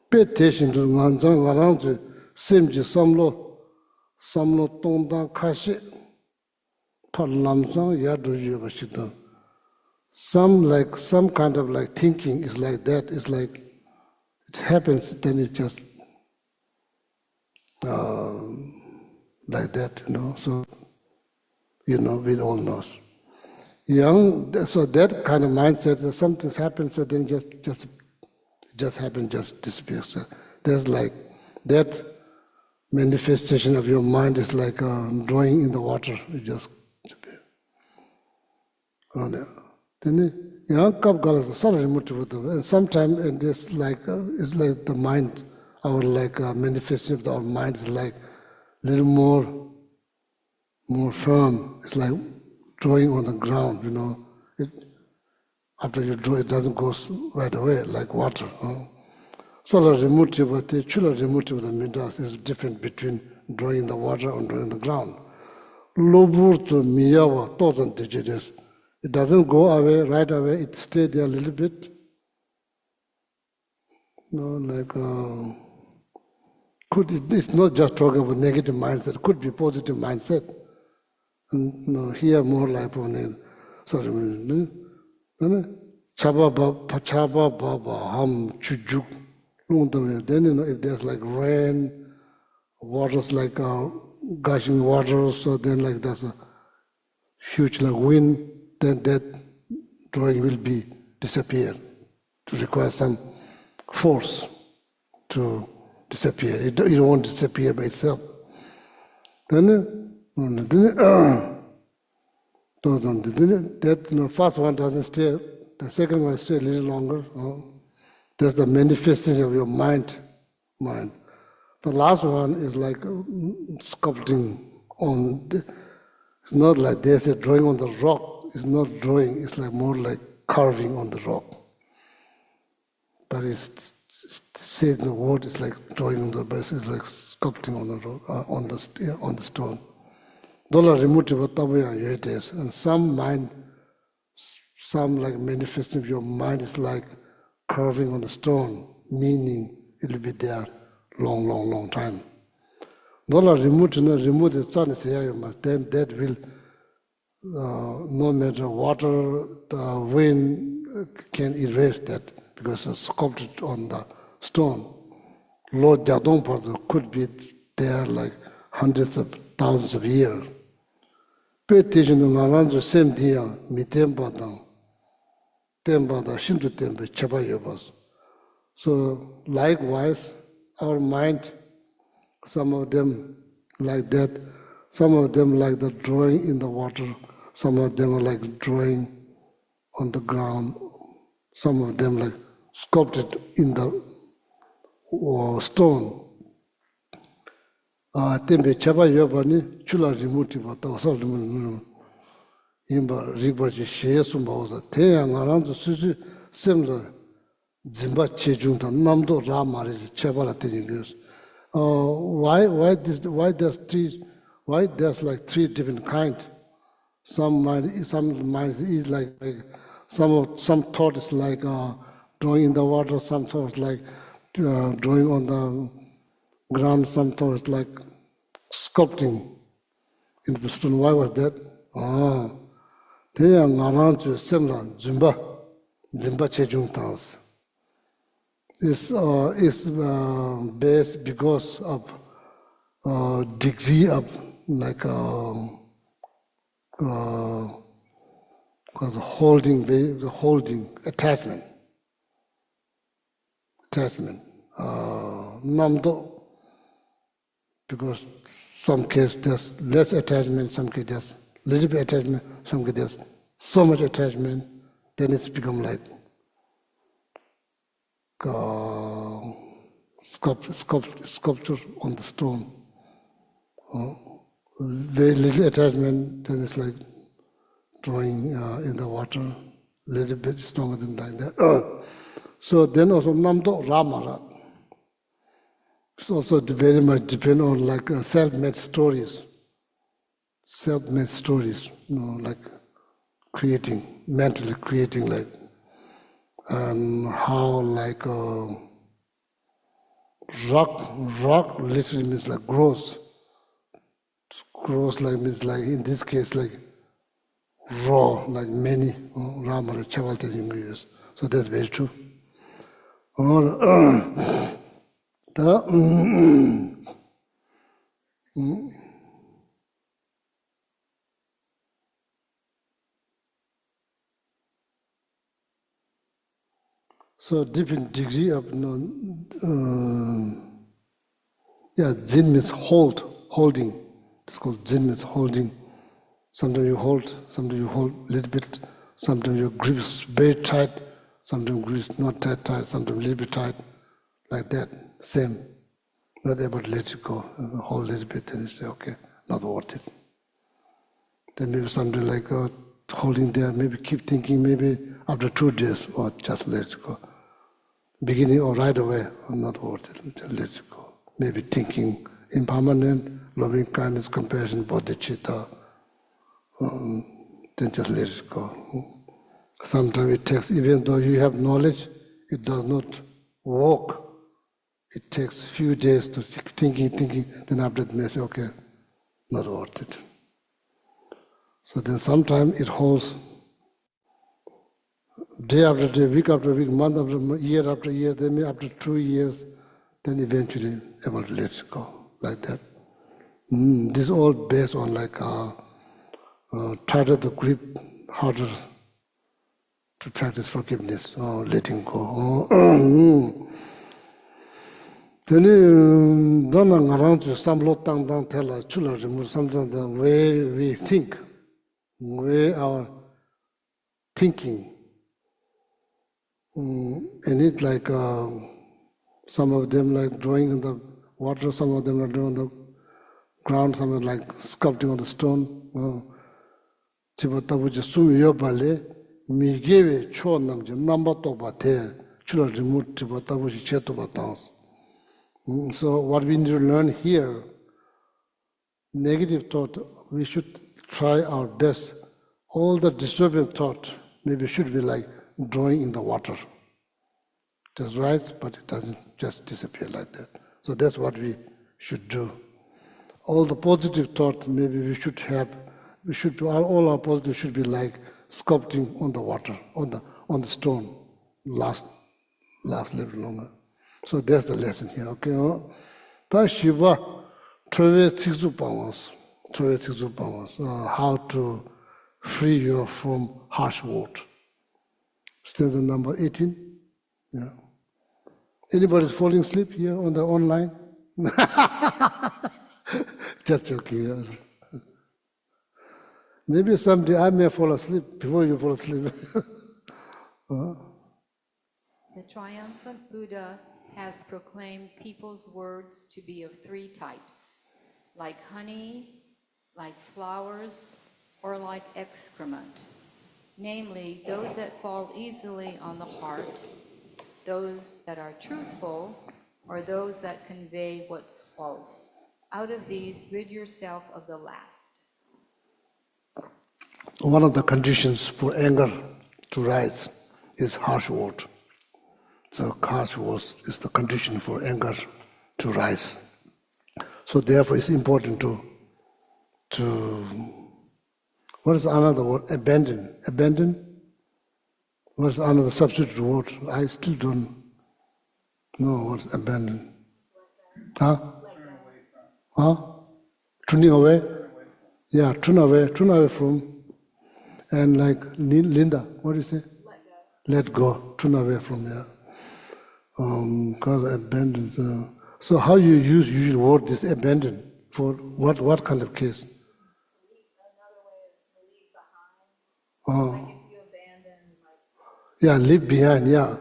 Pay attention to manjang around the same samlo tongda kashi parlamsang yadu yabashita. Some kind of like thinking is like that. It's like it happens, then it just like that, So we all know. So that kind of mindset, that something's happened, so then just happen, just disappears. So there's like that manifestation of your mind is like drawing in the water. It just disappears. Then young cup galas salary motive, and sometimes it is like it's like the mind, our like manifestation of our mind is like little more firm. It's like drawing on the ground, you know. After you draw, it doesn't go right away like water. Solar remotive, but the chula remotive, the midas is different between drawing in the water and drawing on the ground. Lobur to miyawa, thousand digits. It doesn't go away right away, it stays there a little bit. It's not just talking about negative mindset, it could be positive mindset. And here more like sorry, chaba baba ham chujuk. Then if there's like rain, waters like gushing water, so then like there's a huge like wind, then that drawing will be disappear. To require some force to disappear. It won't disappear by itself. Then that first one doesn't stay. The second one stays a little longer. That's the manifestation of your mind. The last one is like sculpting on. It's not like they say drawing on the rock. It's not drawing. It's like more like carving on the rock. But it says in the word, it's like drawing on the breast. It's like sculpting on the rock, on the stone. Dollar remotive it is, and some like manifesting of your mind is like carving on the stone, meaning it will be there long time. Dollar remove the sun is here, then that will no matter water, the wind can erase that because it's sculpted on the stone. Lord Jadong could be there like hundreds of thousands of years. Pay attention to the same day, so likewise, our mind, some of them like that, some of them like the drawing in the water, some of them are like drawing on the ground, some of them like sculpted in the stone. Tembe chaba yobani chula remuti bata osal imba ribaji shesum bauza te angaranzo susu semla zimba chejunta namdo ramari chaba la teningus. Why there's like three different kinds? Some mind is like some thought is like drawing in the water, some thought is like drawing on the ground, some thought is like sculpting into the stone. Why was that? They are ngaranzu similar zimba chejung tans. Is based because of degree of like because holding attachment. Namdo, because some case there's less attachment, some case there's little bit attachment, some case there's so much attachment, then it's become like sculpture on the stone. Very little attachment, then it's like drawing in the water, little bit stronger than like that. So then also Namdo Ramara. It's also very much depend on like self-made stories. Self-made stories, like mentally creating like, and how like rock literally means like grows. Grows like means like in this case like raw, like many Ramara Chavalta English. So that's very true. So different degree of Zin means holding. It's called Zin means holding. Sometimes you hold a little bit, Sometimes your grip is very tight, sometimes grip is not that tight, sometimes a little bit tight, like that. Same. Not able to let it go, hold a little bit, then you say, okay, not worth it. Then maybe something like holding there, maybe keep thinking, maybe after 2 days, or just let it go. Beginning or right away, not worth it, just let it go. Maybe thinking impermanent, loving kindness, compassion, bodhicitta, then just let it go. Sometimes it takes, even though you have knowledge, it does not work. It takes a few days to thinking, then after that you say, okay, not worth it. So then sometimes it holds day after day, week after week, month after month, year after year, then after 2 years, then eventually able to let it go, like that. This is all based on like tighter the grip, harder to practice forgiveness or letting go. Then don't around to some lot down tell us sometimes the way we think, way our thinking. And it's like some of them like drawing in the water, some of them are drawing on the ground, some are like sculpting on the stone. Chibata just sumi yobale, mi gave cho namja, number to bate, chula remove Chibata which cheto batans. So what we need to learn here, negative thought, we should try our best. All the disturbing thought maybe should be like drawing in the water. That's right, but it doesn't just disappear like that. So that's what we should do. All the positive thought maybe we should have, all our positive should be like sculpting on the water, on the stone, last little longer. So that's the lesson here, okay? Ta Shiva, Trove Tsikzu Pawas, how to free you from harsh word. Stanza number 18. Yeah. Anybody's falling asleep here on the online? Just joking. Yeah. Maybe someday I may fall asleep before you fall asleep. The triumphant Buddha has proclaimed people's words to be of 3 types, like honey, like flowers, or like excrement, namely those that fall easily on the heart, those that are truthful, or those that convey what's false. Out of these, rid yourself of the last. One of the conditions for anger to rise is harsh word. So harsh words is the condition for anger to rise. So therefore it's important to what is another word? Abandon. Abandon? What's another substitute word? I still don't know what's abandon. Huh? Huh? Turning away? Yeah, turn away from. And like Linda, what do you say? Let go. Turn away from there. Because abandon. So how you use usual word is abandon for what kind of case? Another way is to leave behind. Oh. Like if you abandon, like. Yeah, leave behind, yeah.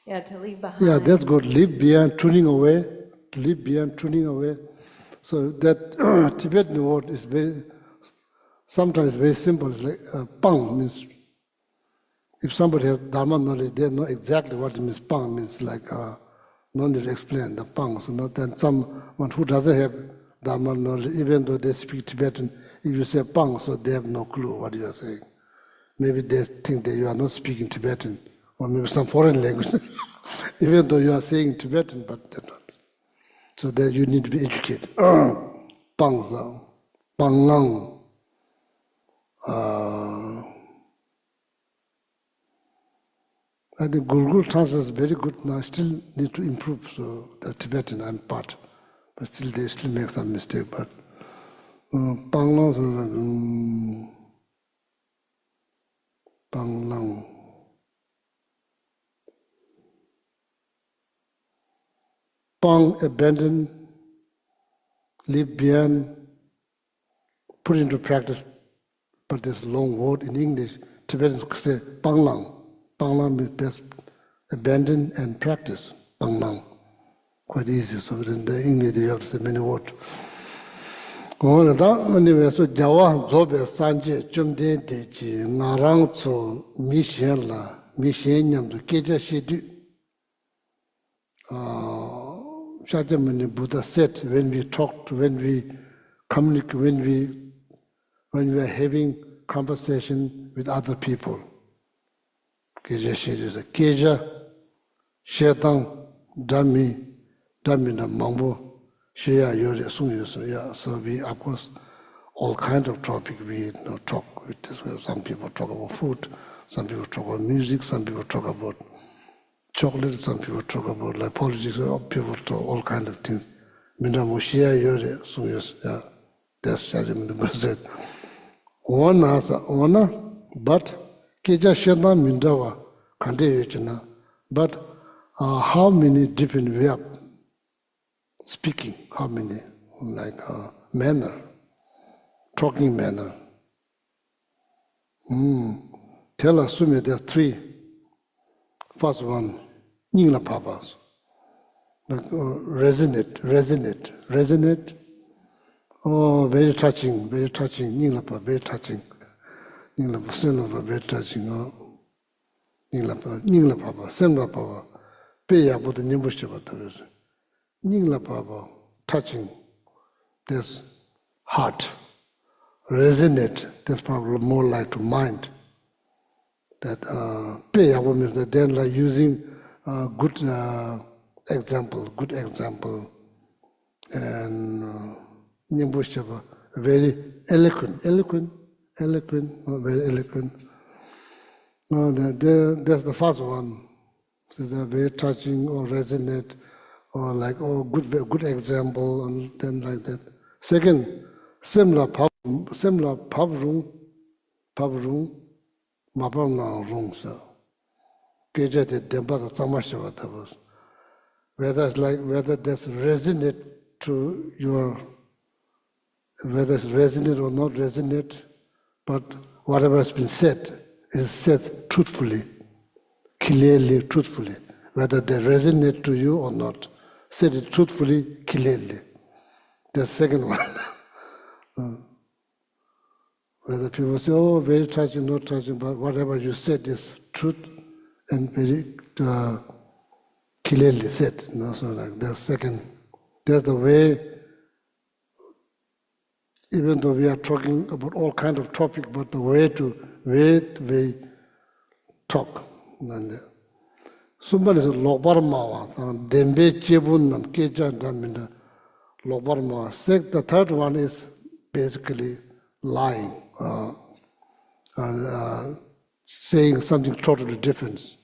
Yeah, to leave behind. Yeah, that's good. Leave behind, turning away. Leave behind, turning away. So that Tibetan word is sometimes very simple. It's like pang means, if somebody has Dharma knowledge, they know exactly what it means. Pang means like, no need to explain the pang. So not then someone who doesn't have Dharma knowledge, even though they speak Tibetan, if you say pang, so they have no clue what you are saying. Maybe they think that you are not speaking Tibetan, or maybe some foreign language, even though you are saying Tibetan, but they're not. So that you need to be educated. Pang zang, pang lang. I think Google Translate is very good now. I still need to improve. So the Tibetan I'm part, but still they still make some mistake. But pang lang, pang lang. Pang, abandon, leave behind, put into practice but there's a long word in English. Tibetans say panglang. Panglang means just abandon and practice. Panglang. Quite easy. So in the English you have to say many words. Anyway, so Jawa Zobe Sanje Chumde Deji Narang Tso Mishen La Mishen Nyam to Keja Shidu. Shakyamuni Buddha said when we talked, when we communicate, when we are having conversation with other people. Keja Shidu is a Keja Shetang Dami na Mambo. So we, of course, all kinds of topic we talk with this. Some people talk about food, some people talk about music, some people talk about chocolate, some people talk about like politics, people talk all kinds of things. Minda Moshia Yore, that's what said. One, but Keja Shena Mindawa, Kande Yochana, but how many different verbs? Speaking, how many? Like manner, talking manner. Tell us, there's three. First one, Ningla Papas. Like, resonate. Oh, very touching, Ningla Papa, very touching. Ningla Papa, very touching. Ningla Papa, Senla Papa, Peya Buddha Nimbushaba. Ningla Papa, touching, this heart, resonate, that's probably more like to mind. That Peya means that then like using good example, and Nimbushaba, very eloquent, very eloquent. No, that's the first one. So they're very touching or resonate. Or like, good example, and then like that. Second, similar pavrung, mapamna rung sa. Keja de demba the tamashava tabas. Whether that's resonate to your, whether it's resonate or not resonate, but whatever has been said is said truthfully, clearly, truthfully. Whether they resonate to you or not. Said it truthfully, clearly. The second one. Whether people say, oh, very touching, not touching, but whatever you said is truth and very clearly said. So like the second, that's the way, even though we are talking about all kinds of topics, but the way we talk. Somebody said, Lobarmawa, Dembe Chebunam, Keja Daminda, Lobarmawa. The third one is basically lying, saying something totally different.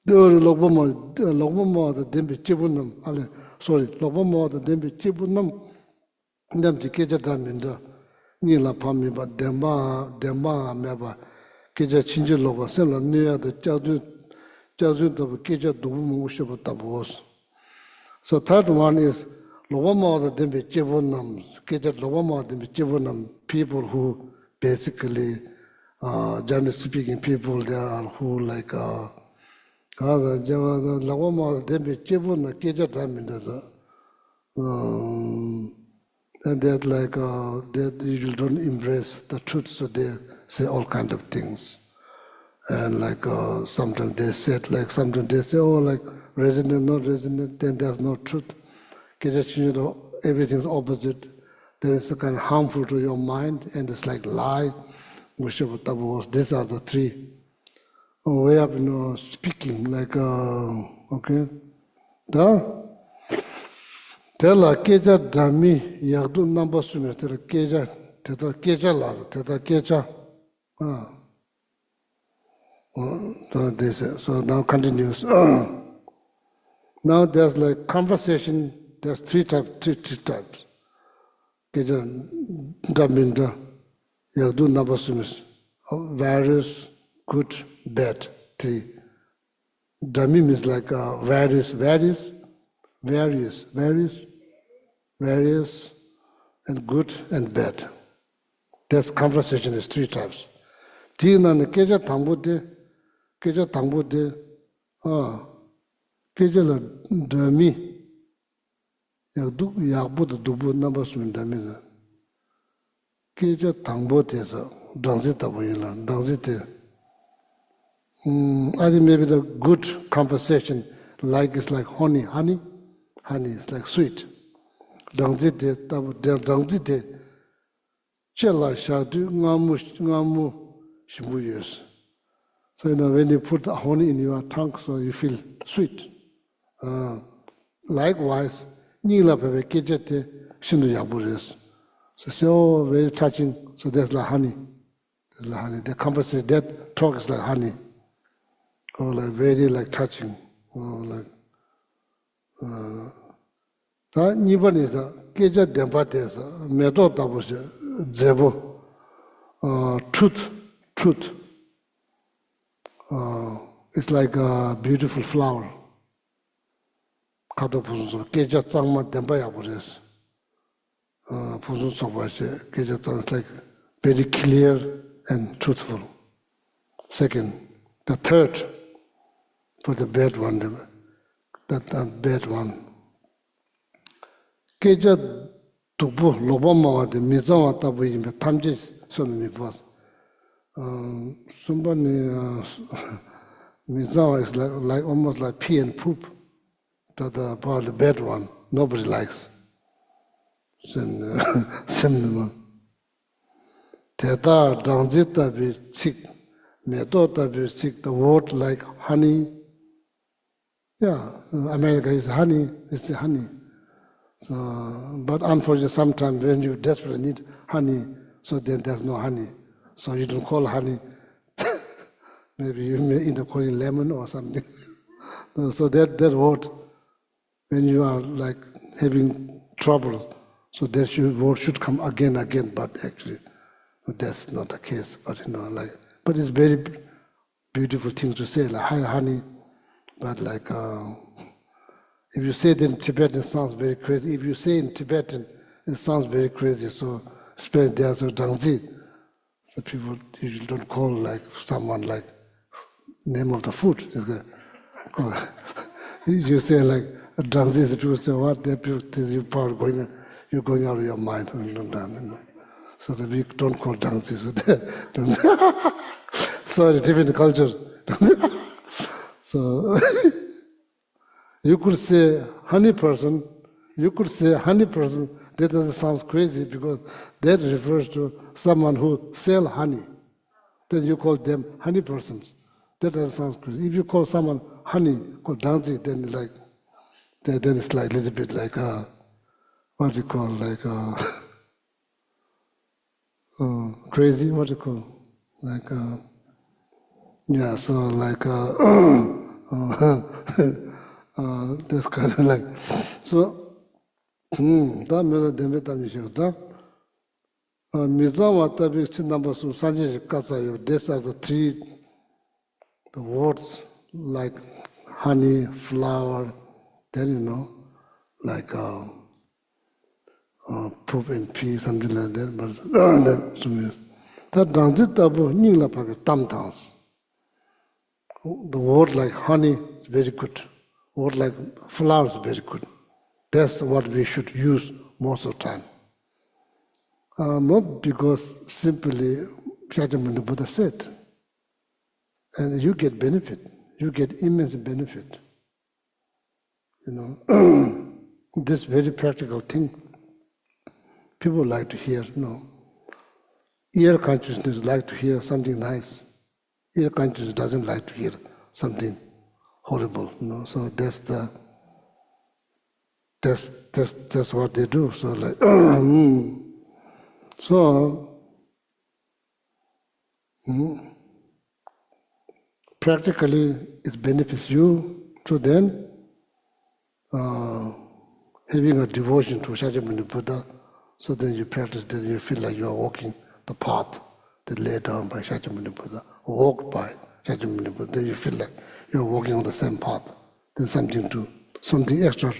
Lobarmawa, the Dembe Chebunam, Lobarmawa, the Dembe Chebunam, Dembe Keja Daminda, Nila Pami, but Demba, Meba, Keja Chinja Loba, Sela near the Chadu. So third one is people who basically generally speaking people there are who like and that like that you don't embrace the truth, so they say all kinds of things. And like sometimes they said, like sometimes they say, oh, like resonant, not resonant, then there's no truth. Everything's opposite. Then it's kind of harmful to your mind, and it's like lie. These are the three way of speaking, like okay. Tell a keja dami yagdu number sume tell keja la teta keja. So now continues. Now there's like conversation. There's three types. Keja daminda yagdu number sume. Various, good, bad. Three. Dami means like various, and good and bad. This conversation is 3 types. Tina keja tambude, keja la demi, yakbud dubu nabasum demi. Keja tambude is a dangzita boyila, dangzite. I think maybe the good conversation is like honey. Honey is like sweet. Dangzite, dangzite, chela shadu, ngamu, shibuyus. So, when you put the honey in your tongue, so you feel sweet. Likewise, nila pepe kejete, shindu yaburis. So, very touching. So, there's like honey. There's like honey. The conversation, that talk is like honey. Or like very like touching. Or like, Niban is a keja debates, medo tabus, zebo, truth. It's like a beautiful flower. Kato pusun keja tsangma dembaya bures. Pusun sokwache, keja tsang is like very clear and truthful. Second, the third, for the bad one, that bad one. Keja tubu lobama de mizawa tabu yimbe tamje sonmi bos. Somebody mizawa is like almost like pee and poop. That about the bad one nobody likes. Similar. Teta dangzita be sick, medota be sick. The word like honey. Yeah, America is honey. It's the honey. So, but unfortunately, sometimes when you desperately need honey, so then there's no honey. So you don't call honey. Maybe you may end up calling lemon or something. So that word, when you are like having trouble, so that word should come again, but actually that's not the case. But but it's very beautiful thing to say, like hi honey, but like. If you say it in Tibetan, it sounds very crazy. If you say in Tibetan, it sounds very crazy. So, especially there's a dangzi. So people usually don't call like someone like name of the food. You say like dangzi, so people say what? You're probably you're going out of your mind. So that we don't call dangzi. So sorry, different culture. So. You could say honey person, that doesn't sound crazy because that refers to someone who sell honey. Then you call them honey persons. That doesn't sound crazy. If you call someone honey, called danzi, then it's like a little bit like what do you call, like crazy, what do you call? Like yeah, so like that's kind of like, so, that mera dembe tani shikta. Mizawa tabi sinamba sum sanji kasayo, these are the 3 the words like honey, flower, then like poop and pee, something like that. But that danzi tabu ningla pake tam dance. The word like honey is very good. Word like flowers is very good. That's what we should use most of the time. Not because simply Shakyamuni Buddha said. And you get benefit. You get immense benefit. This very practical thing. People like to hear, Ear consciousness like to hear something nice. Ear consciousness doesn't like to hear something horrible, So that's what they do. So like, practically it benefits you. So then, having a devotion to Shakyamuni Buddha, so then you practice, then you feel like you are walking the path that laid down by Shakyamuni Buddha, walked by Shakyamuni Buddha. Then you feel like you're walking on the same path. There's something extra,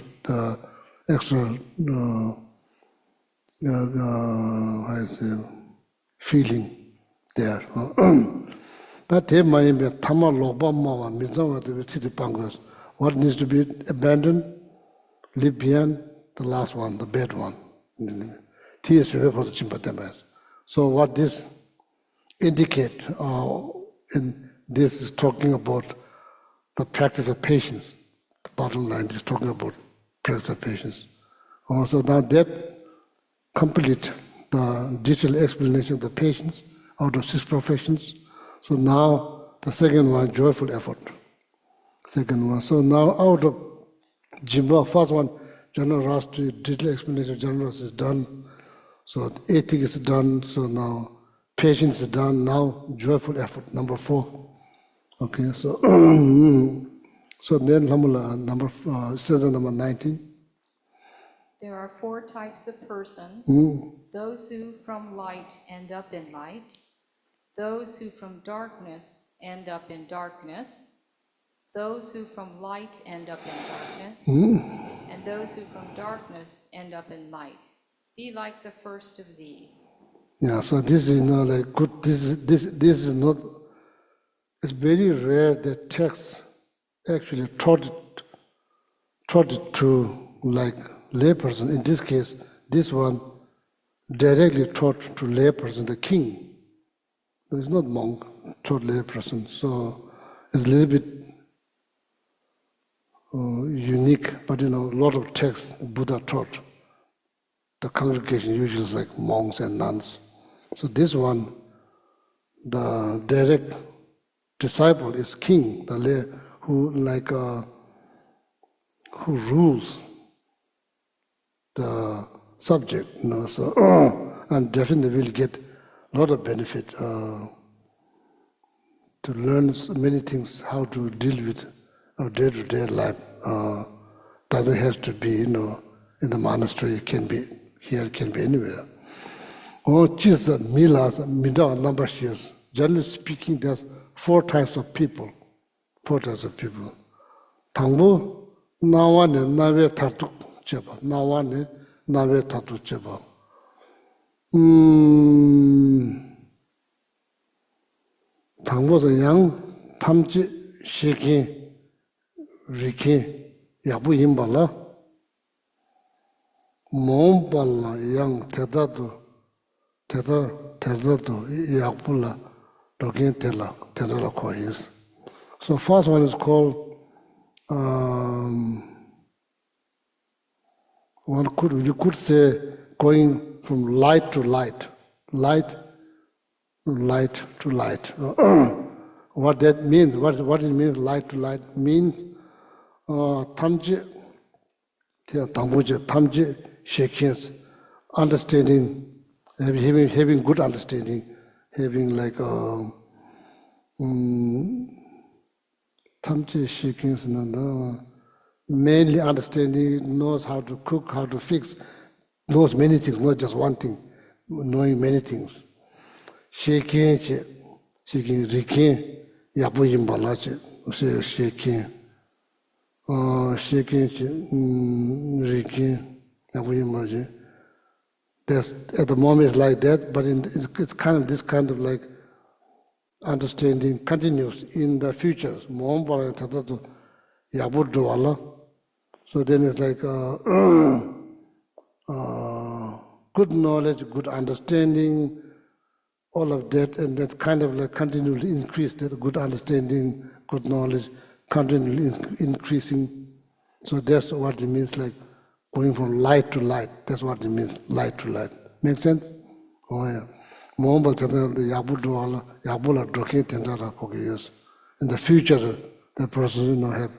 feeling there. That might be Tama Loba Mawa, Mizawa, the city Pangas. What needs to be abandoned? Leave behind the last one, the bad one. So what this indicate, in this is talking about the practice of patience. The bottom line is talking about practice of patience. Also, now that complete the detailed explanation of the patience out of 6 perfections. So now the second one, joyful effort. Second one. So now out of Jimba, first one, generosity, detailed explanation of generosity is done. So ethic is done. So now patience is done. Now joyful effort, number 4. Okay, so so then stanza number 19. There are 4 types of persons. Those who from light end up in light. Those who from darkness end up in darkness. Those who from light end up in darkness. And those who from darkness end up in light. Be like the first of these. Yeah, so this is not like good. This is not. It's very rare that text actually taught it to like layperson. In this case, this one directly taught to layperson, the king. It's not monk, taught layperson. So it's a little bit unique, but a lot of texts Buddha taught. The congregation usually is like monks and nuns. So this one, the direct disciple is king, the lay, who rules the subject, so and definitely will get a lot of benefit to learn many things, how to deal with our day-to-day life. Doesn't have to be, in the monastery. It can be here, it can be anywhere. Just milas, mida number years. Generally speaking, there's 4 types of people. 4 types of people. Tangbo nawane nawe tartuk cheba. Nawane nawe tartuk cheba. Tangbo the yang tamji shekin rikin yabu yimbala. Mombala yang tedadu yakbula dogen tedala koyis. So first one is called you could say going from light to light to light. What that means, what it means light to light means tamji shekins, understanding, having good understanding, having like tamji shekins, mainly understanding, knows how to cook, how to fix, knows many things, not just one thing, knowing many things. Shekin, rikin, yabu yimbala, shekin. That's at the moment it's like that, but it's kind of this kind of like understanding continues in the future. So then it's like good knowledge, good understanding, all of that, and that kind of like continually increase that good understanding, good knowledge, continually increasing. So that's what it means, like going from light to light. That's what it means, light to light. Make sense? Oh yeah. In the future, the person have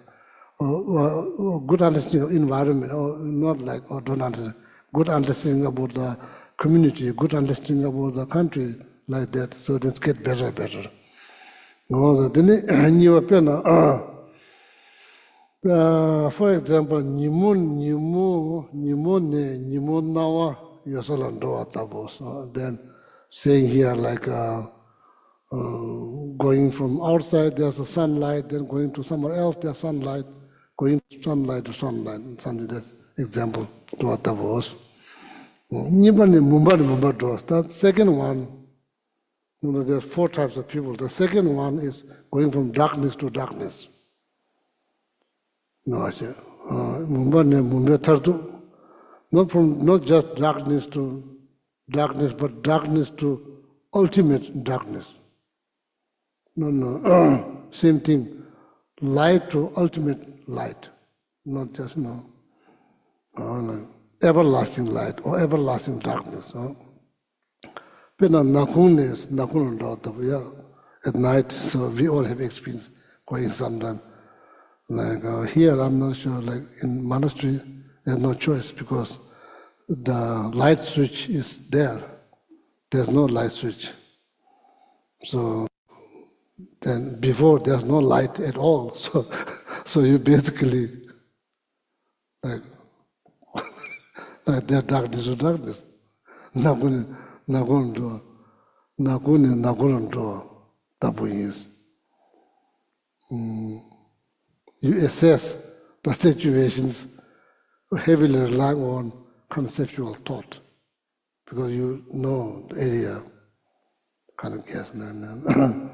good understanding of environment, or not like, or don't understand, good understanding about the community, good understanding about the country, like that. So that's get better and better. No, for example, then saying here like going from outside there's a sunlight, then going to somewhere else there's sunlight, going from sunlight to sunlight, something that example to what that was. That second one, There's 4 types of people. The second one is going from darkness to darkness. No, I say, not just darkness to darkness, but darkness to ultimate darkness. No, same thing. Light to ultimate light, not just like everlasting light or everlasting darkness. But at night, so we all have experience going sometimes. Like here, I'm not sure, like in monastery, there's no choice because the light switch is there. There's no light switch. So then before there's no light at all. So you basically like there's darkness to darkness. You assess the situations heavily relying on conceptual thought because you know the area, kind of guess. No.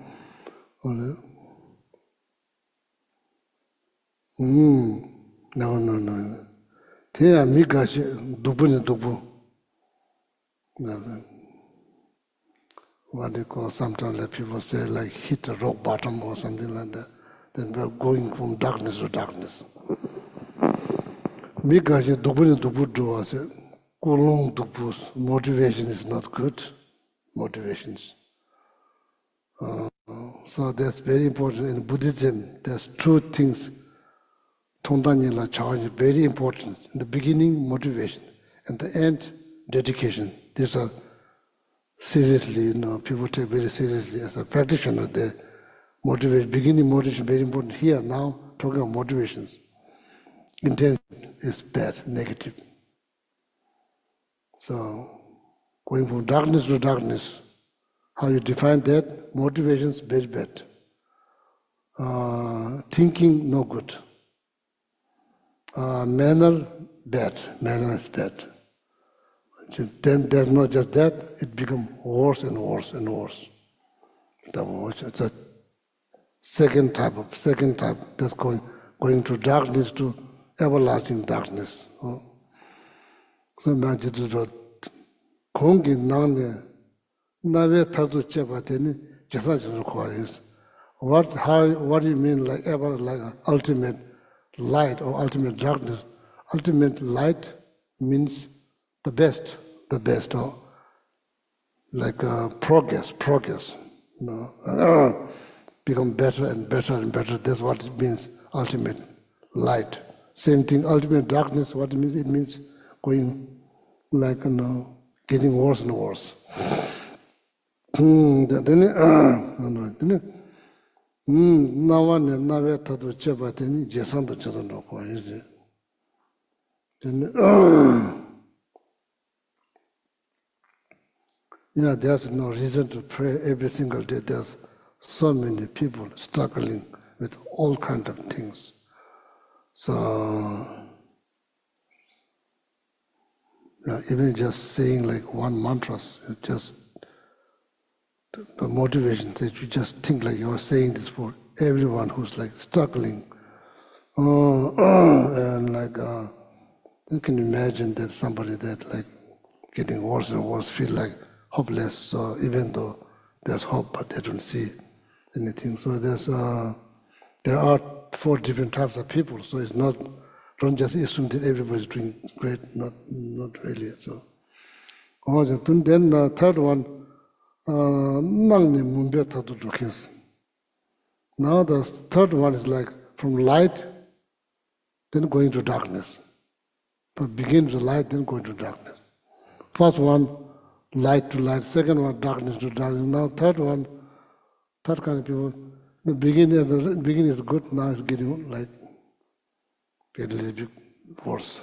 Tea mi gashi dubu ni dubu. What they call sometimes like people say like hit a rock bottom or something like that. Then we're going from darkness to darkness. Mi gashi dubu ni dubu do ase kulung dubus. Motivation is not good. Motivations. So that's very important in Buddhism. There's 2 things. Tongdanyala charge very important. In the beginning, motivation, and the end, dedication. These are seriously, people take very seriously as a practitioner. They motivate. Beginning motivation very important. Here now, talking about motivations. Intent is bad, negative. So going from darkness to darkness. How you define that? Motivations very bad. Thinking no good. Manner bad. Manner is bad. Then there's not just that, it becomes worse and worse and worse. It's a second type, that's going to darkness to everlasting darkness. So now kongi nangne nave tatu cheba teni jasa jasa what do you mean like ever like ultimate light or ultimate darkness? Ultimate light means the best, or like progress, become better and better and better. That's what it means, ultimate light. Same thing, ultimate darkness, what it means? It means going like, getting worse and worse. Nawe tatu cheba teni jesando chesando kwa hizi. There's no reason to pray every single day. There's so many people struggling with all kinds of things. So even just saying like one mantra, just the motivation that you just think like you're saying this for everyone who's like struggling. And like, you can imagine that somebody that like getting worse and worse feel like hopeless. So even though there's hope, but they don't see anything. So there are 4 different types of people. So it's not, don't just assume that everybody's doing great, not really. So, then the third one, now the third one is like from light, then going to darkness. But begin with light, then going to darkness. First one, light to light. Second one, darkness to darkness. Now third one, third kind of people. The beginning is good. Now it's getting like get a little bit worse.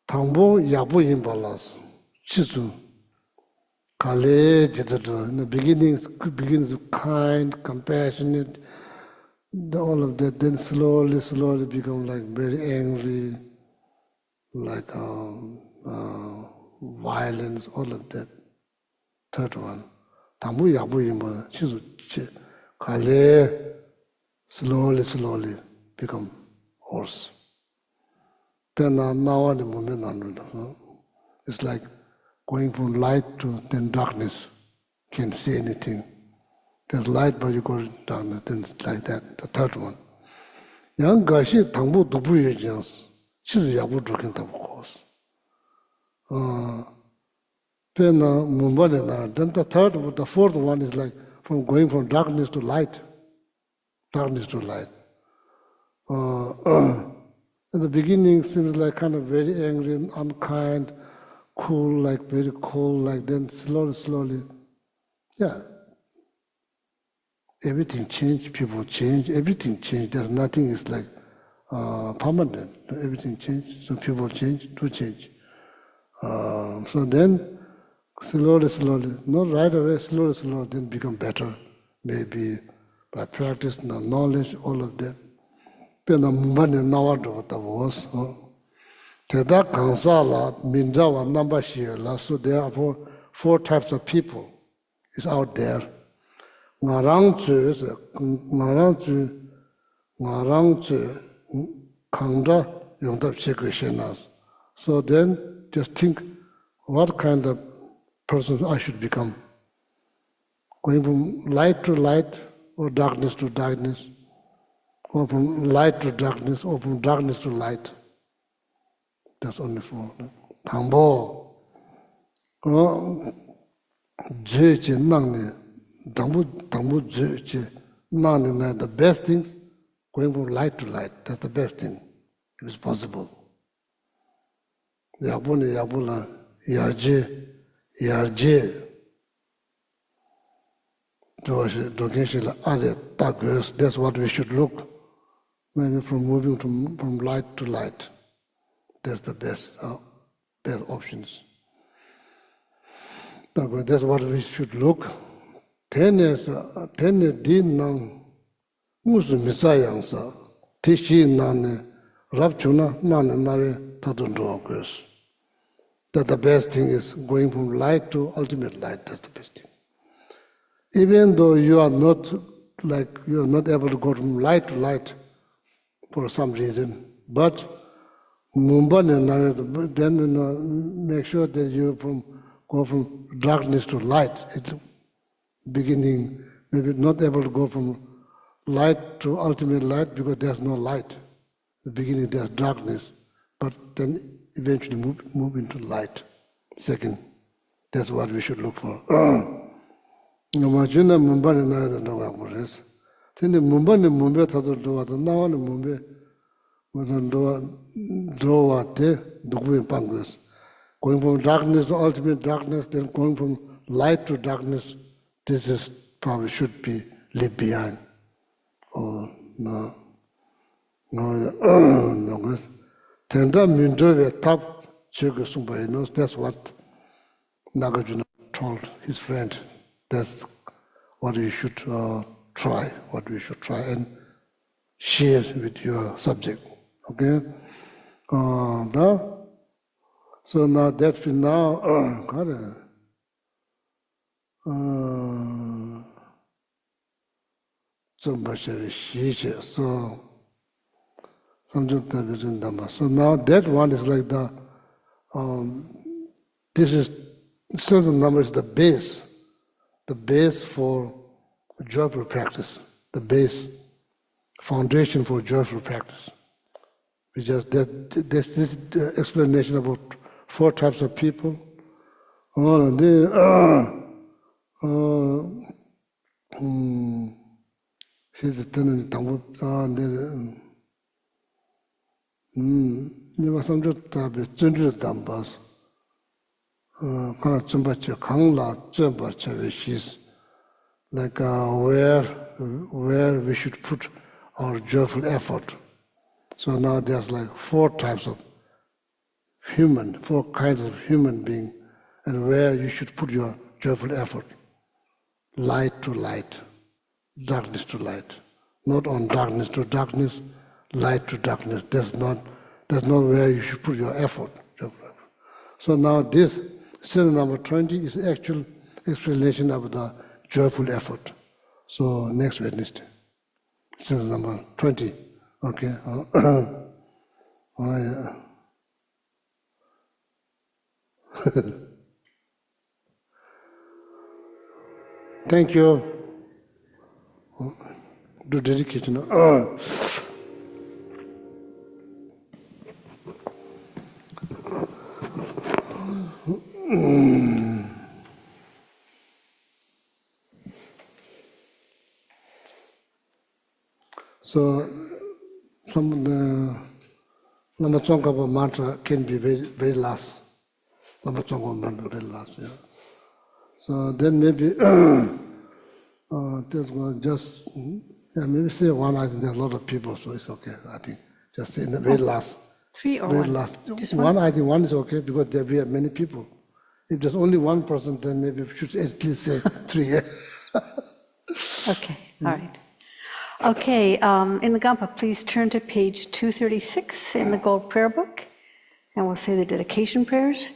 Tangbo yabu imbalas. Chizu. Kale jitadu. In the beginning, begins kind, compassionate, all of that. Then slowly become like very angry, like violence, all of that. third one. Tambu yabu yimbo, chizu chi, kale, slowly become horse. Then now the moment, it's like going from light to then darkness. Can't see anything. There's light, but you go down, then it's like that. The third one. Yang Geshe Tangbu Dubu Yejans, she's Yabu Drukin Tabu course. Then then the fourth one is like from going from darkness to light. Darkness to light. At the beginning seems like kind of very angry and unkind, cool, like very cold, like then slowly, yeah. Everything changed, people change, everything changed. There's nothing is like permanent. Everything changed, so people change, to change. So then, slowly, not right away, slowly, then become better. Maybe by practice, knowledge, all of that. But the money now what was. Teda kansala minjawa number shira. So therefore, 4 types of people is out there. Ngarang zu kangda yongdap chekwe. So then just think what kind of person I should become. Going from light to light or darkness to darkness, or from light to darkness, or from darkness to light. That's only 4. Tangbo, je nangni. The best thing, going from light to light, that's the best thing, if it's possible. Yabula, yarje, that's what we should look, maybe from moving from light to light. That's the best options. That's what we should look. Tene din nang musu misayang sa tishi nane rapchuna nane nare tadundogos. That the best thing is going from light to ultimate light. That's the best thing. Even though you are not able to go from light to light for some reason, but then make sure that you go from darkness to light. Beginning, maybe not able to go from light to ultimate light because there's no light. The beginning there's darkness, but then eventually move into light. Second, that's what we should look for. Nagarjuna Mumbani na nawa kores. Tene Mumbani Mumbe thado doa ta nawa ne Mumbe wadan doa te dukuwe pangres. Going from darkness to ultimate darkness, then going from light to darkness. This is probably should be left behind. Or no. Tenda Mindove tap chego sumbai knows. That's what Nagarjuna told his friend. That's what you should try. What we should try and share with your subject. Okay. So now that we now got it. So now that one is like the this is certain number is the base for joyful practice, the base foundation for joyful practice. We just this explanation about 4 types of people. She's telling Tambu, never some tabi, Jundra Dambas, Kana Chumbacha, Kangla, Chumbacha, she's like where we should put our joyful effort. So now there's like 4 types of 4 kinds of human being, and where you should put your joyful effort. Light to light, darkness to light. Not on darkness to darkness, light to darkness. That's not where you should put your effort. So now this cell number 20 is actual explanation of the joyful effort. So next Wednesday, this is number 20. Okay. Oh, yeah. Thank you. Do dedication. So some of the Lama Tsongkhapa mantra can be very, very last. Lama Tsongkhapa mantra very last, yeah. So then maybe this was just, yeah, maybe say one. I think there are a lot of people, so it's okay. I think just in the very last. 3 or Very 1? last. Just One, I think one is okay because there will be many people. If there's only one person, then maybe we should at least say 3. Okay, all right. Okay, in the Gampa, please turn to page 236 in the Gold Prayer Book, and we'll say the dedication prayers.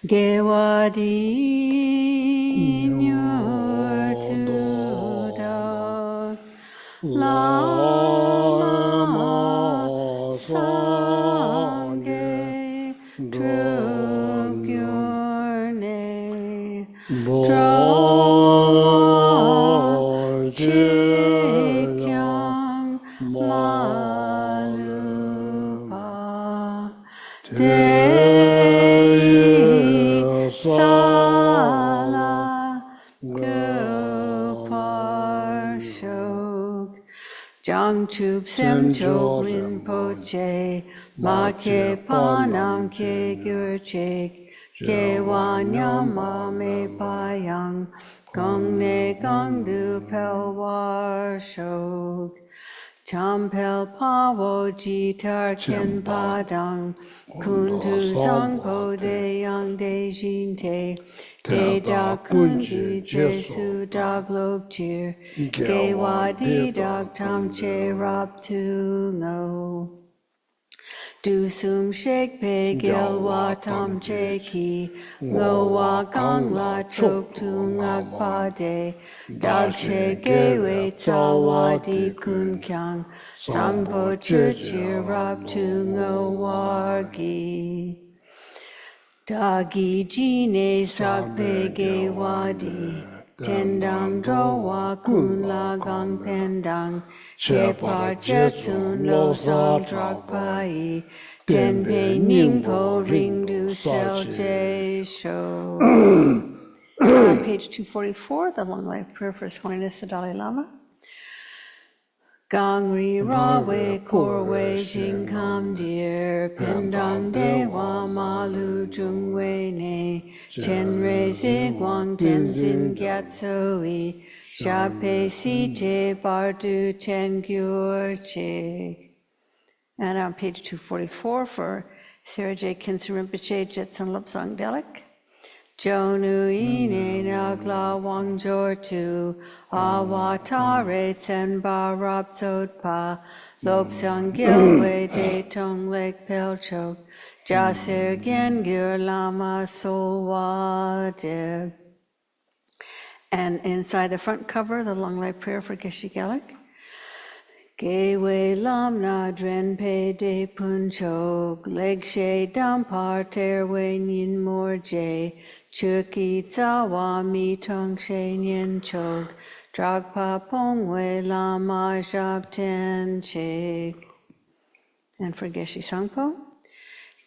Gewadi nyor tu da lama sangye druk yurne drok chikyang malupa Sala Gopar Shok Jangchub Sem Chok Rinpoche Ma Ke Panam Ke Gyurchik Ke Wanyama Me Payang Gong Ne Gong Du Pelwar Shok Champel Pawo Jitar Ken Padang Kuntu Sangpo De Yang De Jin Te De Da Kunju Jesu Da Glob Cheer Ge Wa Di Dak Tam Che Rap Tu Ngo Du Sum Shek Pe Gel Wa Tam Che Ki Lo Wa Gang La Chok Tu Ngak Pa De Dak She Ge Wei Tsa Wa Di Kun Kyang Sangpo Chu Chir Rap Tu Ngo War Gi Da Gi Ji Ne Sak Pe Ge Wa Di Tendang Dro Wa Kun La Gang Pendang Che Par Che Tsun Lo Sang Drak Pai Ten Pe Ning Po Ring Du Sel Je Sho. On page 244, the Long Life Prayer for His Holiness the Dalai Lama. Gang Ri Ra Wei Kor Wei Jing Kam Dear Pendang De Wa Ma Lu Jung Wei Ne Chen Rei Zi Guang Tenzin Gyat Soi Sha Pe Si Te Bar Du Ten Gyur Chik. And on page 244 for Sarah J. Kinsu Rinpoche Jetsun Lobsang Gelek. Jonu ine nagla wang jor tu awatare tsen ba rap zot pa lop sang gilwe de tong lek pel chok jasir gen gyur lama so wa dib. And inside the front cover, the Long Life Prayer for Geshe Gelek. Gewe lam na dren pe de pun chok leg she dam par ter we nin mor je chuki tsawa mi tong she nyen chok drag pa pong we lama jab ten chik. And for Geshe Sangpo,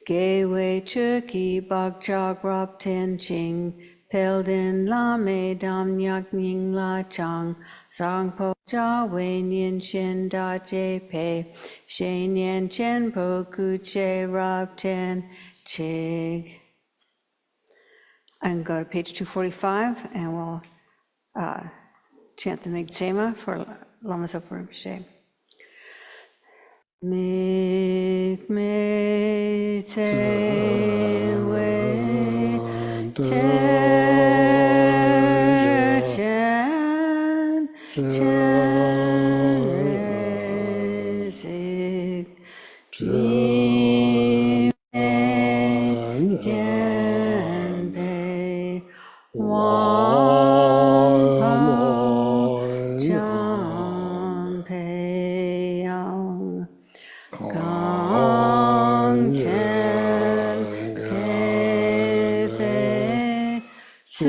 Gewe chuki bak chak rap ten ching Pelden la me dam nyak ning la chang Zang po ja wei nian shen da je pe she nian chen po ku che rab ten chig. And go to page 245 and we'll chant the Migsema for Lama Zopa Rinpoche. Mig me te wei te chen chen re zik ji me gen Song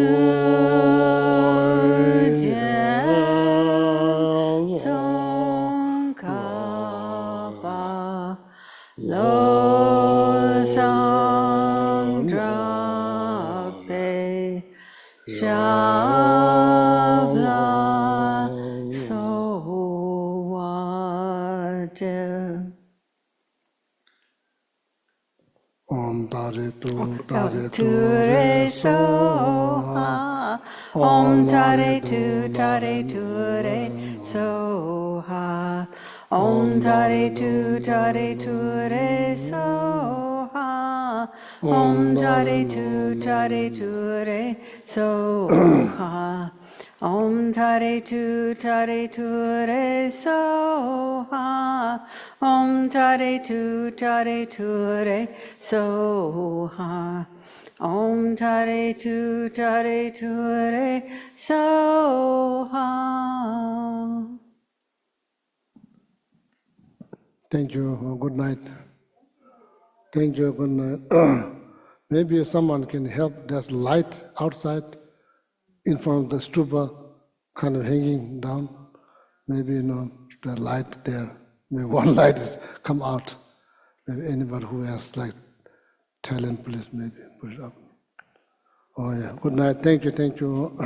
Kapa Lo Sang Drape Shabla So Water. Om Tare Tu Tu re so ha. Om tare tu re so ha. Om tare tu re so ha. Om tare tu re so ha. Om tare tu re so ha. Om tare tu re so ha. Om tare tu re so ha. Thank you. Good night. Thank you. Good night. Maybe someone can help. There's light outside in front of the stupa, kind of hanging down. Maybe the light there. Maybe one light is come out. Maybe anybody who has like talent, please maybe put it up. Oh yeah. Good night. Thank you. Thank you.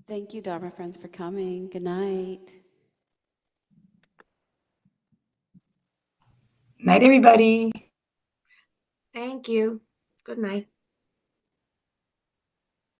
Thank you, Dharma friends, for coming. Good night. Night, everybody. Thank you. Good night.